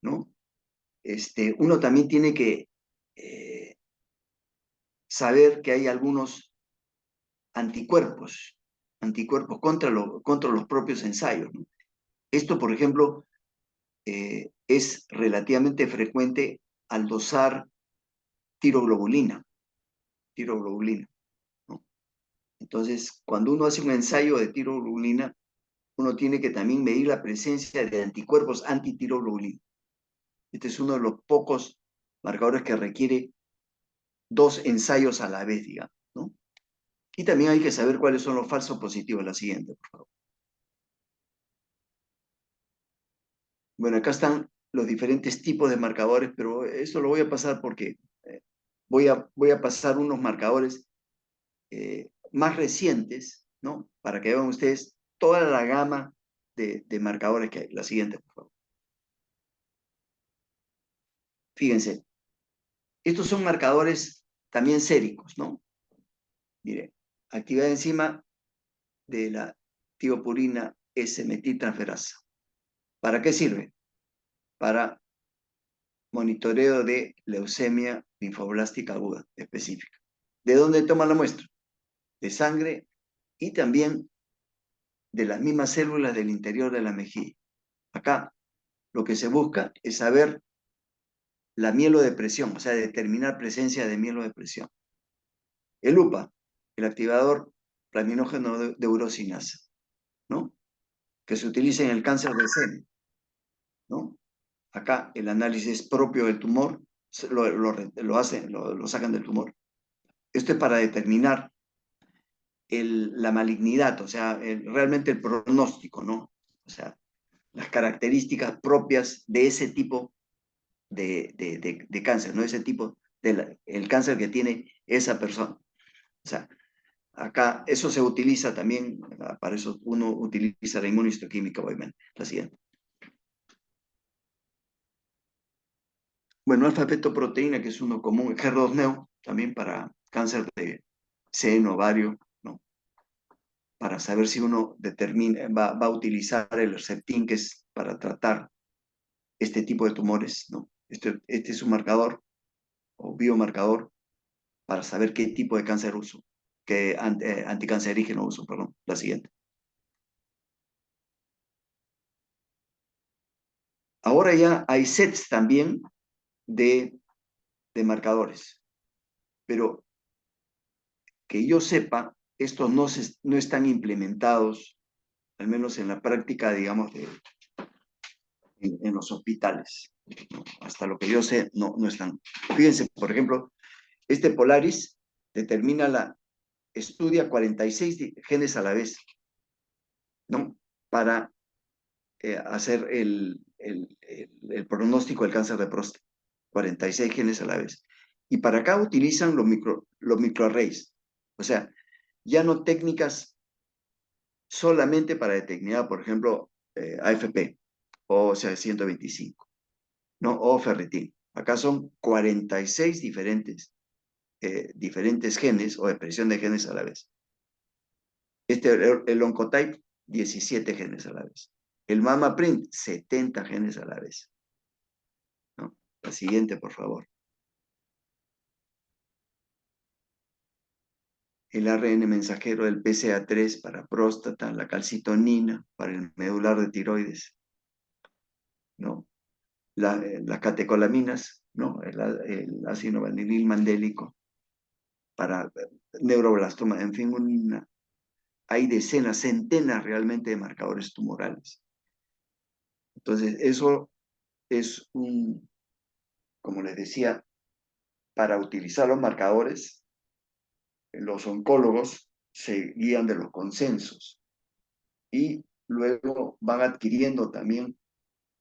¿No? Uno también tiene que saber que hay algunos anticuerpos contra los propios ensayos, ¿no? Esto, por ejemplo, es relativamente frecuente al dosar tiroglobulina, ¿no? Entonces, cuando uno hace un ensayo de tiroglobulina, uno tiene que también medir la presencia de anticuerpos antitiroglobulina. Este es uno de los pocos marcadores que requiere 2 ensayos a la vez, digamos, ¿no? Y también hay que saber cuáles son los falsos positivos. La siguiente, por favor. Bueno, acá están los diferentes tipos de marcadores, pero esto lo voy a pasar porque voy a pasar unos marcadores más recientes, ¿no? Para que vean ustedes toda la gama de marcadores que hay. La siguiente, por favor. Fíjense, estos son marcadores también séricos, ¿no? Mire, actividad enzima de la tiopurina S-metiltransferasa. ¿Para qué sirve? Para monitoreo de leucemia linfoblástica aguda específica. ¿De dónde toma la muestra? De sangre y también de las mismas células del interior de la mejilla. Acá lo que se busca es saber la mielodepresión, o sea, determinar presencia de mielodepresión. El UPA, el activador plaminógeno de urosinasa, ¿no? Que se utiliza en el cáncer de seno, ¿no? Acá el análisis propio del tumor lo sacan del tumor. Esto es para determinar la malignidad, o sea, realmente el pronóstico, ¿no? O sea, las características propias de ese tipo de cáncer, ¿no? Ese tipo el cáncer que tiene esa persona. O sea, acá eso se utiliza también, para eso uno utiliza la inmunohistoquímica, obviamente. La siguiente. Bueno, alfa-fetoproteína, que es uno común, HER2-neo, también para cáncer de seno, ovario, ¿no? Para saber si uno va a utilizar el Herceptin, que es para tratar este tipo de tumores, ¿no? Este es un marcador o biomarcador para saber qué tipo de cáncer uso, qué anticancerígeno uso, perdón. La siguiente. Ahora ya hay sets también de, de marcadores, pero que yo sepa, estos no están implementados, al menos en la práctica, digamos, en los hospitales. ¿No? Hasta lo que yo sé, no están. Fíjense, por ejemplo, este Polaris estudia 46 genes a la vez, ¿no? Para hacer el pronóstico del cáncer de próstata. 46 genes a la vez. Y para acá utilizan los microarrays. O sea, ya no técnicas solamente para determinar, por ejemplo, AFP, o sea, 125, ¿no? O ferritin. Acá son 46 diferentes genes o expresión de genes a la vez. El Oncotype, 17 genes a la vez. El MammaPrint, 70 genes a la vez. ¿No? La siguiente, por favor. El ARN mensajero del PCA3 para próstata, la calcitonina para el medular de tiroides, ¿no? Las catecolaminas, ¿no? El ácido vanilil mandélico para neuroblastoma, en fin, hay decenas, centenas realmente de marcadores tumorales. Entonces, eso es como les decía, para utilizar los marcadores, los oncólogos se guían de los consensos y luego van adquiriendo también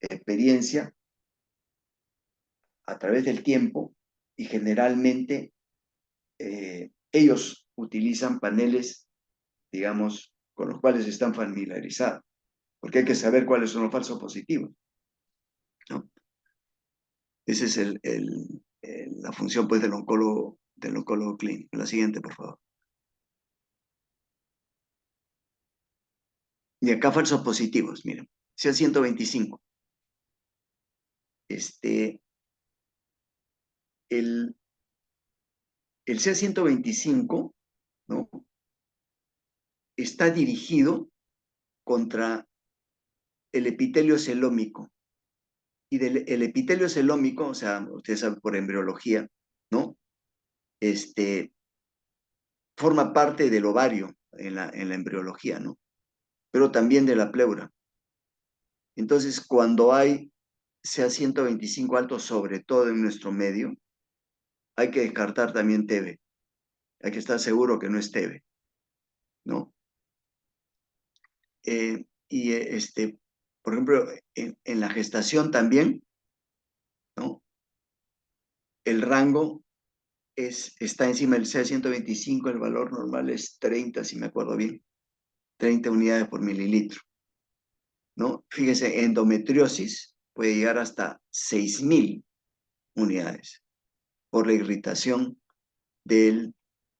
experiencia a través del tiempo y generalmente ellos utilizan paneles, digamos, con los cuales están familiarizados, porque hay que saber cuáles son los falsos positivos, ¿no? Esa es la función, pues, del oncólogo clínico. La siguiente, por favor. Y acá falsos positivos, miren, sea 125. Este, el, el CA125, ¿no? Está dirigido contra el epitelio celómico. Y el epitelio celómico, o sea, ustedes saben por embriología, ¿no? Forma parte del ovario en la embriología, ¿no? Pero también de la pleura. Entonces, cuando hay sea 125 alto, sobre todo en nuestro medio, hay que descartar también TB. Hay que estar seguro que no es TB, ¿no? Por ejemplo, en la gestación también, ¿no? El rango está encima del C125, el valor normal es 30, si me acuerdo bien, 30 unidades por mililitro, ¿no? Fíjese, endometriosis puede llegar hasta 6.000 unidades por la irritación del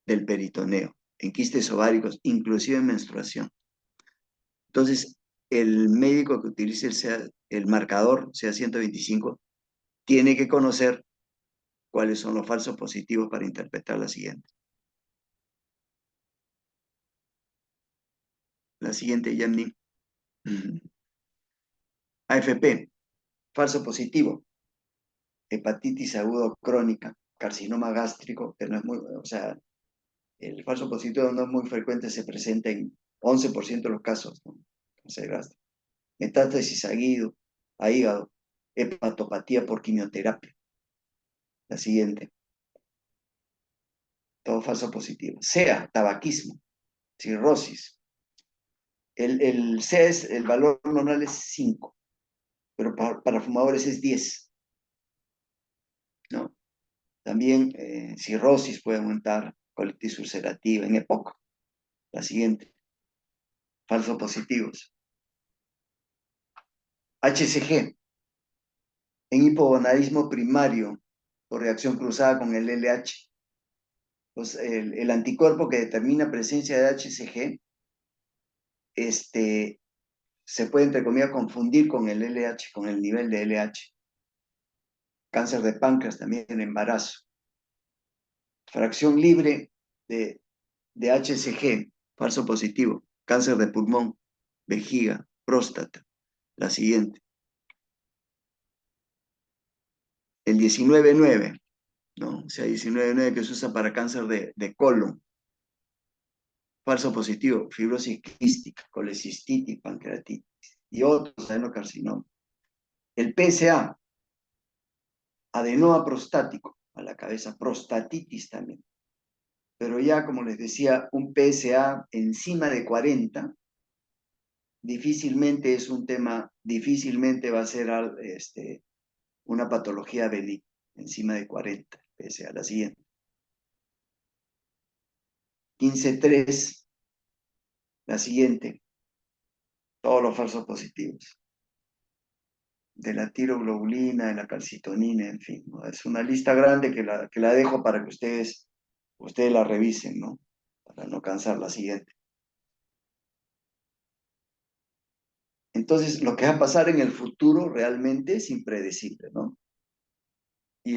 peritoneo, en quistes ováricos, inclusive en menstruación. Entonces, el médico que utilice el marcador CA125 tiene que conocer cuáles son los falsos positivos para interpretar la siguiente. La siguiente, Yanni. AFP, falso positivo, hepatitis aguda crónica, carcinoma gástrico, que no es muy, o sea, el falso positivo no es muy frecuente, se presenta en 11% de los casos, ¿no? Cáncer gástrico. Metástasis a hígado, hepatopatía por quimioterapia. La siguiente, todo falso positivo. SEA, tabaquismo, cirrosis. El SEA el valor normal es 5, pero para fumadores es 10, ¿no? También cirrosis puede aumentar, colitis ulcerativa en EPOC. La siguiente, falsos positivos. HCG, en hipogonadismo primario por reacción cruzada con el LH. Pues el anticuerpo que determina presencia de HCG se puede, entre comillas, confundir con el LH, con el nivel de LH. Cáncer de páncreas también en embarazo. Fracción libre de HCG, falso positivo. Cáncer de pulmón, vejiga, próstata. La siguiente. El 19-9, ¿no? O sea, 19-9 que se usa para cáncer de colon. Falso positivo, fibrosis quística, colecistitis, pancreatitis y otros adenocarcinoma. El PSA, adenoma prostático, a la cabeza, prostatitis también. Pero ya, como les decía, un PSA encima de 40 difícilmente es un tema, difícilmente va a ser una patología benigna, encima de 40, PSA. La siguiente. 15-3, la siguiente. Todos los falsos positivos. De la tiroglobulina, de la calcitonina, en fin, ¿no? Es una lista grande que la dejo para que ustedes la revisen, ¿no? Para no cansar la siguiente. Entonces, lo que va a pasar en el futuro realmente es impredecible, ¿no? Y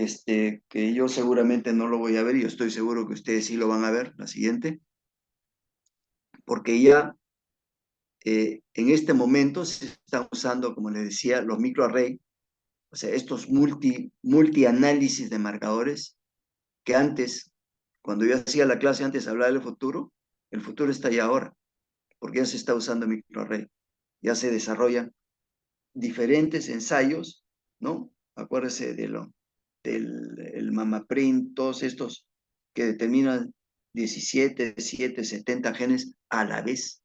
que yo seguramente no lo voy a ver, y yo estoy seguro que ustedes sí lo van a ver, la siguiente, porque ya en este momento se están usando, como les decía, los microarray, o sea, estos multi-análisis de marcadores, que antes, cuando yo hacía la clase, antes hablaba del futuro, el futuro está ya ahora, porque ya se está usando microarray, ya se desarrollan diferentes ensayos, ¿no? Acuérdese del el MamaPrint, todos estos que determinan 17, 7, 70 genes a la vez.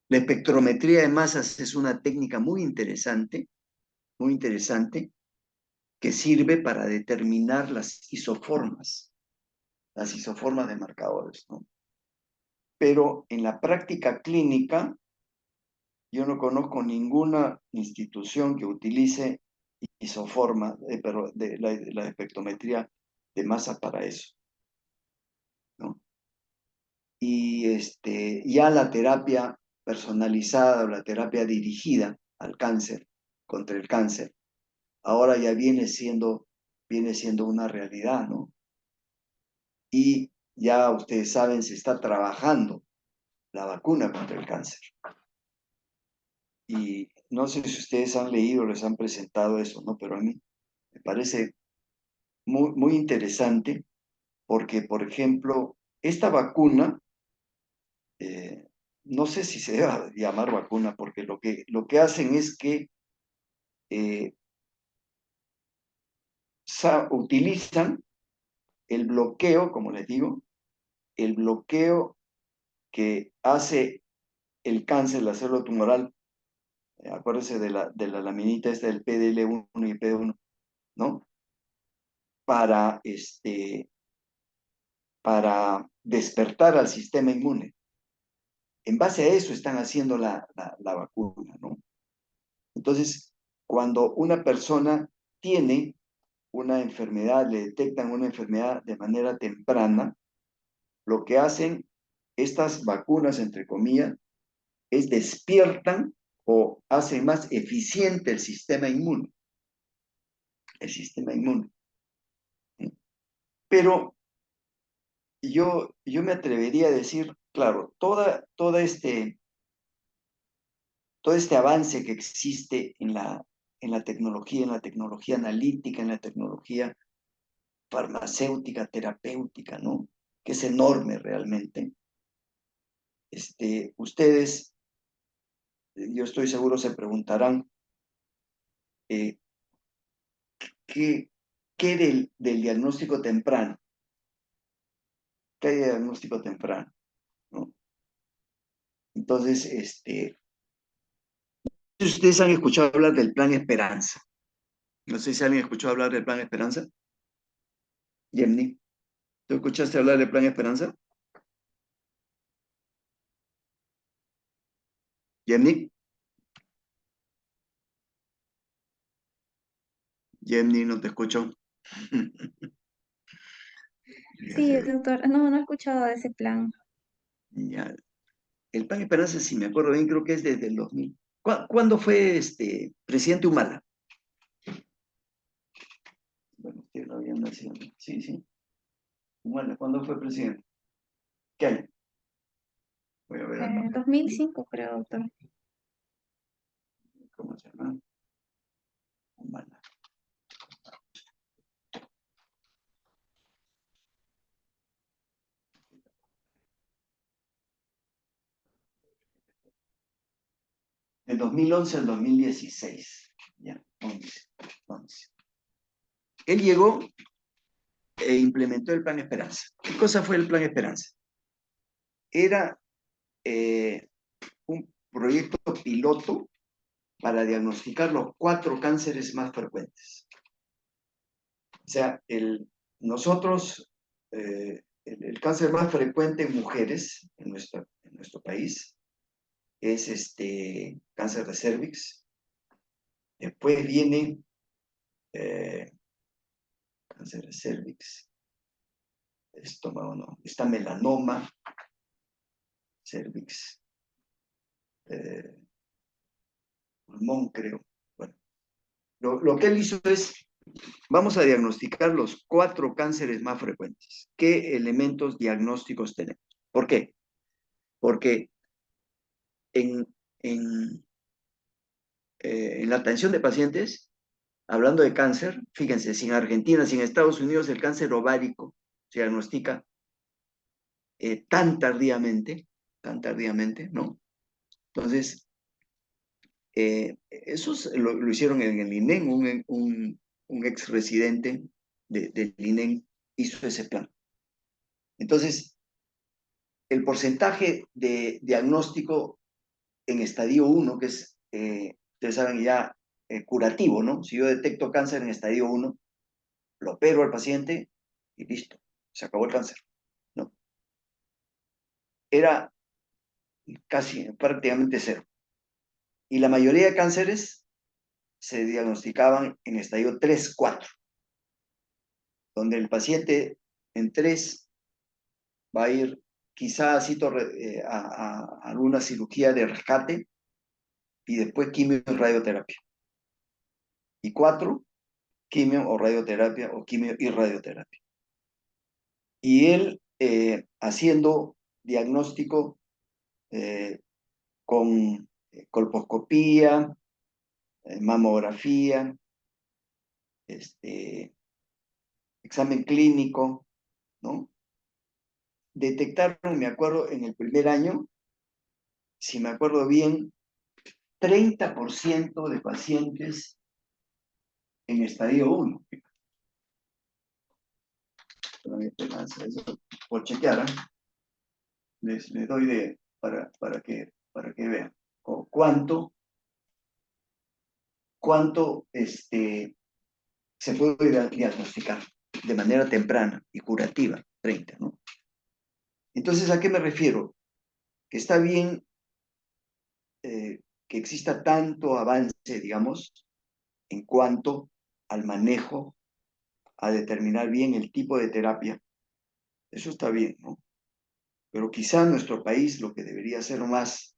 La espectrometría de masas es una técnica muy interesante, que sirve para determinar las isoformas de marcadores, ¿no? Pero en la práctica clínica, yo no conozco ninguna institución que utilice isoforma, pero de la espectrometría de masa para eso, ¿no? Y ya la terapia personalizada o la terapia dirigida al cáncer, contra el cáncer, ahora ya viene siendo una realidad, ¿no? Y ya ustedes saben, se está trabajando la vacuna contra el cáncer. Y no sé si ustedes han leído o les han presentado eso, ¿no? Pero a mí me parece muy, muy interesante porque, por ejemplo, esta vacuna, no sé si se debe llamar vacuna, porque lo que hacen es que utilizan el bloqueo, como les digo, el bloqueo que hace el cáncer, la célula tumoral, acuérdense de la laminita esta del PDL1 y PD1, ¿no? Para, para despertar al sistema inmune. En base a eso están haciendo la vacuna, ¿no? Entonces, cuando una persona tiene una enfermedad, le detectan una enfermedad de manera temprana, lo que hacen estas vacunas, entre comillas, es despiertan o hacen más eficiente el sistema inmune. El sistema inmune. Pero yo me atrevería a decir, claro, todo este avance que existe en la tecnología analítica, en la tecnología farmacéutica, terapéutica, ¿no? Que es enorme realmente. Ustedes, yo estoy seguro, se preguntarán, eh, ¿qué del diagnóstico temprano? ¿Qué hay de diagnóstico temprano? ¿No? Entonces, ustedes han escuchado hablar del Plan Esperanza. No sé si alguien escuchó hablar del Plan Esperanza. Yemni, ¿tú escuchaste hablar del Plan Esperanza? Yemni, Yemni, no te escucho. Ya Sí, sé, doctor, no, no he escuchado de ese plan. ya. El Plan Esperanza, si me acuerdo bien, creo que es desde el 2000. ¿Cuándo fue presidente Humala? Bueno, usted no había nacido, ¿no? Sí, sí. Humala, ¿cuándo fue presidente? ¿Qué año? Voy a ver acá. 2005 creo, doctor. ¿Cómo se llama? Humala. De 2011 al 2016. Ya, 11. Él llegó e implementó el Plan Esperanza. ¿Qué cosa fue el Plan Esperanza? Era un proyecto piloto para diagnosticar los 4 cánceres más frecuentes. O sea, nosotros, el cáncer más frecuente en mujeres en nuestro país es cáncer de cervix. Después viene eh, cáncer de cervix, estómago, no, está melanoma, cervix, eh, pulmón, creo. Bueno, lo que él hizo es, vamos a diagnosticar los 4 cánceres más frecuentes. ¿Qué elementos diagnósticos tenemos? ¿Por qué? Porque en, en, en la atención de pacientes, hablando de cáncer, fíjense, sin Argentina, sin Estados Unidos, el cáncer ovárico se diagnostica tan tardíamente, ¿no? Entonces, eso lo hicieron en el INEN, un ex residente del INEN hizo ese plan. Entonces, el porcentaje de diagnóstico en estadio 1, que es, ustedes saben ya, curativo, ¿no? Si yo detecto cáncer en estadio 1, lo opero al paciente y listo, se acabó el cáncer, ¿no? Era casi prácticamente cero. Y la mayoría de cánceres se diagnosticaban en estadio 3, 4, donde el paciente en 3 va a ir quizá a alguna cirugía de rescate y después quimio y radioterapia. Y 4, quimio o radioterapia o quimio y radioterapia. Y él haciendo diagnóstico con colposcopía, mamografía, examen clínico, ¿no? Detectaron, me acuerdo, en el primer año, si me acuerdo bien, 30% de pacientes en estadio 1. solamente cáncer, eso por chequear, ¿eh? Les doy para que vean cuánto se puede diagnosticar de manera temprana y curativa, 30, ¿no? Entonces, ¿a qué me refiero? Que está bien que exista tanto avance, digamos, en cuanto al manejo, a determinar bien el tipo de terapia. Eso está bien, ¿no? Pero quizá en nuestro país lo que debería ser más,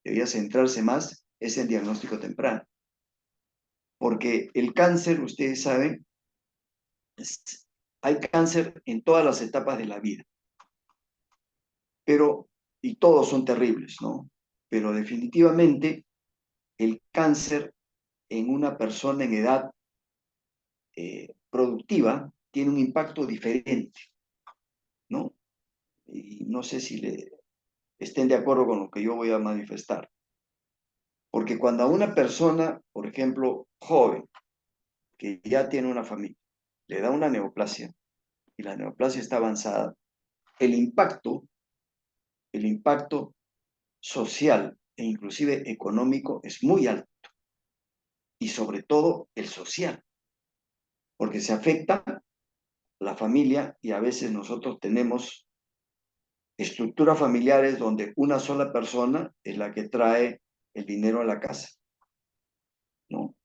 debería centrarse más, es el diagnóstico temprano. Porque el cáncer, ustedes saben, hay cáncer en todas las etapas de la vida, pero, y todos son terribles, ¿no? Pero definitivamente el cáncer en una persona en edad productiva tiene un impacto diferente, ¿no? Y no sé si estén de acuerdo con lo que yo voy a manifestar. Porque cuando a una persona, por ejemplo, joven, que ya tiene una familia, le da una neoplasia y la neoplasia está avanzada, el impacto social e inclusive económico es muy alto y sobre todo el social, porque se afecta la familia y a veces nosotros tenemos estructuras familiares donde una sola persona es la que trae el dinero a la casa, ¿no?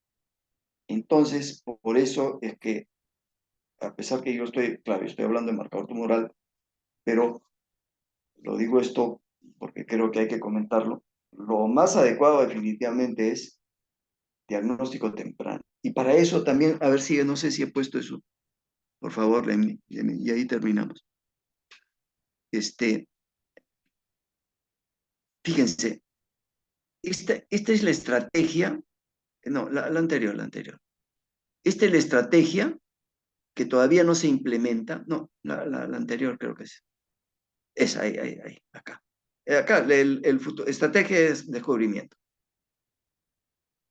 Entonces, por eso es que, a pesar que yo estoy, claro, estoy hablando de marcador tumoral, pero lo digo esto porque creo que hay que comentarlo, lo más adecuado definitivamente es diagnóstico temprano. Y para eso también, a ver si, no sé si he puesto eso, por favor, Lemny, y ahí terminamos. Fíjense, esta es la estrategia, no, la anterior, la anterior. Esta es la estrategia que todavía no se implementa, no, la anterior creo que es. Esa, ahí, acá. Acá, el futuro, estrategia es descubrimiento.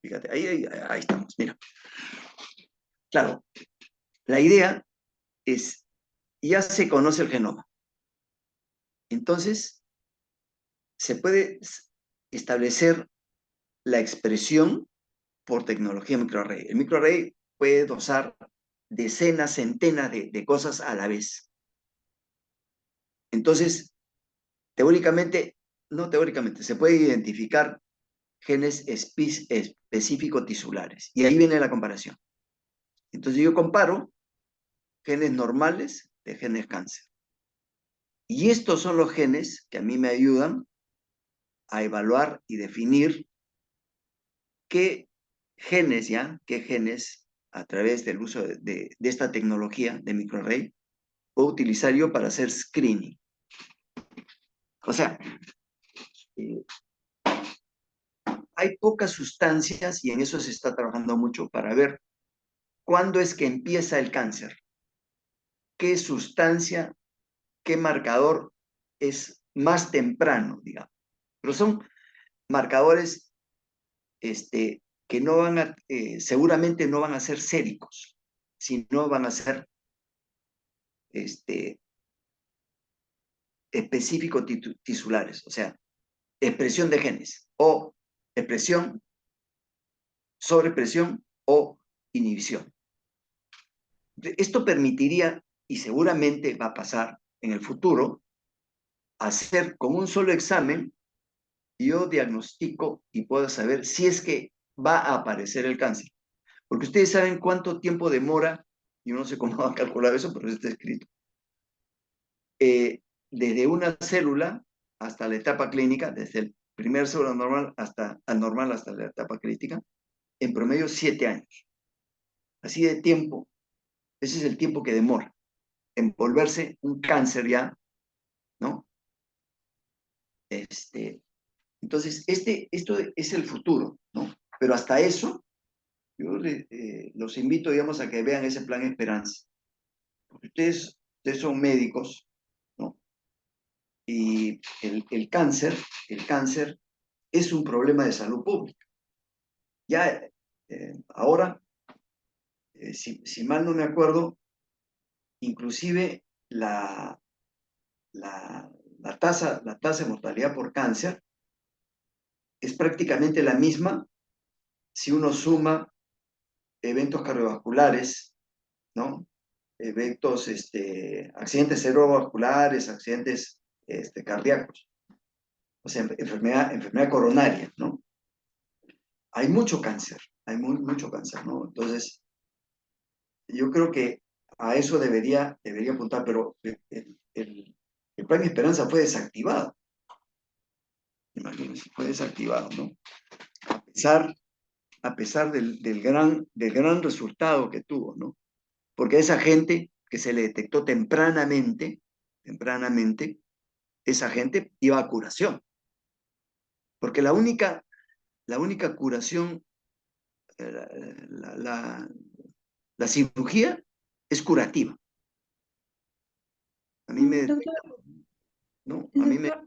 Fíjate, ahí estamos, mira. Claro, la idea es, ya se conoce el genoma. Entonces, se puede establecer la expresión por tecnología microarray. El microarray puede dosar decenas, centenas de cosas a la vez. Entonces, no teóricamente, se puede identificar genes específicos tisulares. Y ahí viene la comparación. Entonces yo comparo genes normales de genes cáncer. Y estos son los genes que a mí me ayudan a evaluar y definir qué genes a través del uso de esta tecnología de microarray puedo utilizar yo para hacer screening. O sea, eh, hay pocas sustancias y en eso se está trabajando mucho para ver cuándo es que empieza el cáncer, qué sustancia, qué marcador es más temprano, digamos. Pero son marcadores que no van seguramente no van a ser séricos, sino van a ser específicos tisulares, o sea, expresión de genes, o expresión, sobreexpresión o inhibición. Esto permitiría, y seguramente va a pasar en el futuro, hacer con un solo examen, yo diagnostico y puedo saber si es que va a aparecer el cáncer. Porque ustedes saben cuánto tiempo demora, y no sé cómo han calculado eso, pero está escrito, desde una célula hasta la etapa clínica, desde el primer célula normal hasta anormal hasta la etapa crítica, en promedio 7 años. Así de tiempo, ese es el tiempo que demora en volverse un cáncer ya, ¿no? Entonces, esto es el futuro, ¿no? Pero hasta eso, yo los invito, digamos, a que vean ese plan Esperanza. Porque ustedes son médicos, ¿no? Y el cáncer es un problema de salud pública. Ya ahora, si mal no me acuerdo, inclusive la, la tasa de mortalidad por cáncer es prácticamente la misma si uno suma eventos cardiovasculares, ¿no? Eventos, accidentes cerebrovasculares, accidentes cardíacos, o sea, enfermedad coronaria, ¿no? Hay mucho cáncer, hay mucho cáncer, ¿no? Entonces, yo creo que a eso debería apuntar, pero el Plan Esperanza fue desactivado, imagínense, fue desactivado, ¿no? A pesar, a pesar del gran resultado que tuvo, ¿no? Porque a esa gente que se le detectó tempranamente, esa gente iba a curación, porque la única curación, la, la- la cirugía es curativa. A mí me Doctor, detectan, ¿no? doctor,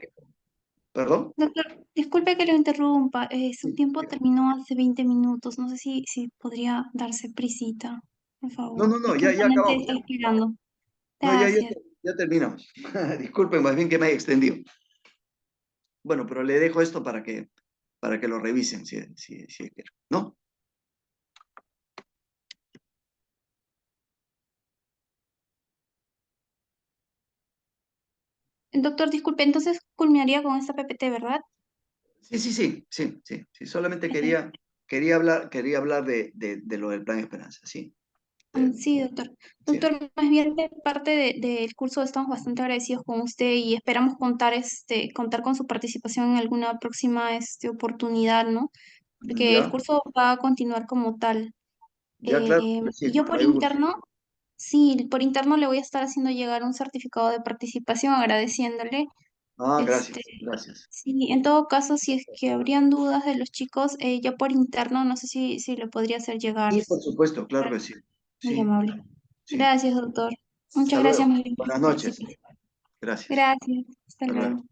¿Perdón? doctor, disculpe que lo interrumpa. Su Sí. tiempo terminó hace 20 minutos. No sé si podría darse prisita, por No, favor. no, Es no, que ya, el ya ponente acabamos. está esperando. No, ya, ya, Gracias. ya terminamos. Disculpen, más bien que me haya extendido. Bueno, pero le dejo esto para que lo revisen, si quieren, ¿no? Doctor, disculpe, entonces culminaría con esta PPT, ¿verdad? Sí, sí, sí, sí, sí, sí. Solamente Eh, quería hablar de lo del Plan Esperanza, sí. Sí, doctor. Sí. Doctor, más bien de parte del curso estamos bastante agradecidos con usted y esperamos contar con su participación en alguna próxima oportunidad, ¿no? Porque el Ya, curso va a continuar como tal. ya, claro que sí, Y yo cuando por hay gusto. interno, sí, por interno le voy a estar haciendo llegar un certificado de participación agradeciéndole. Ah, Este, gracias, gracias. sí, en todo caso, si es que habrían dudas de los chicos, ya por interno, no sé si le podría hacer llegar. Y por supuesto, claro que sí. Muy Sí, amable. sí. Gracias, doctor. Muchas Hasta gracias luego. muy bien por Buenas su noches. participación. Gracias. Gracias. Hasta Hasta luego. luego.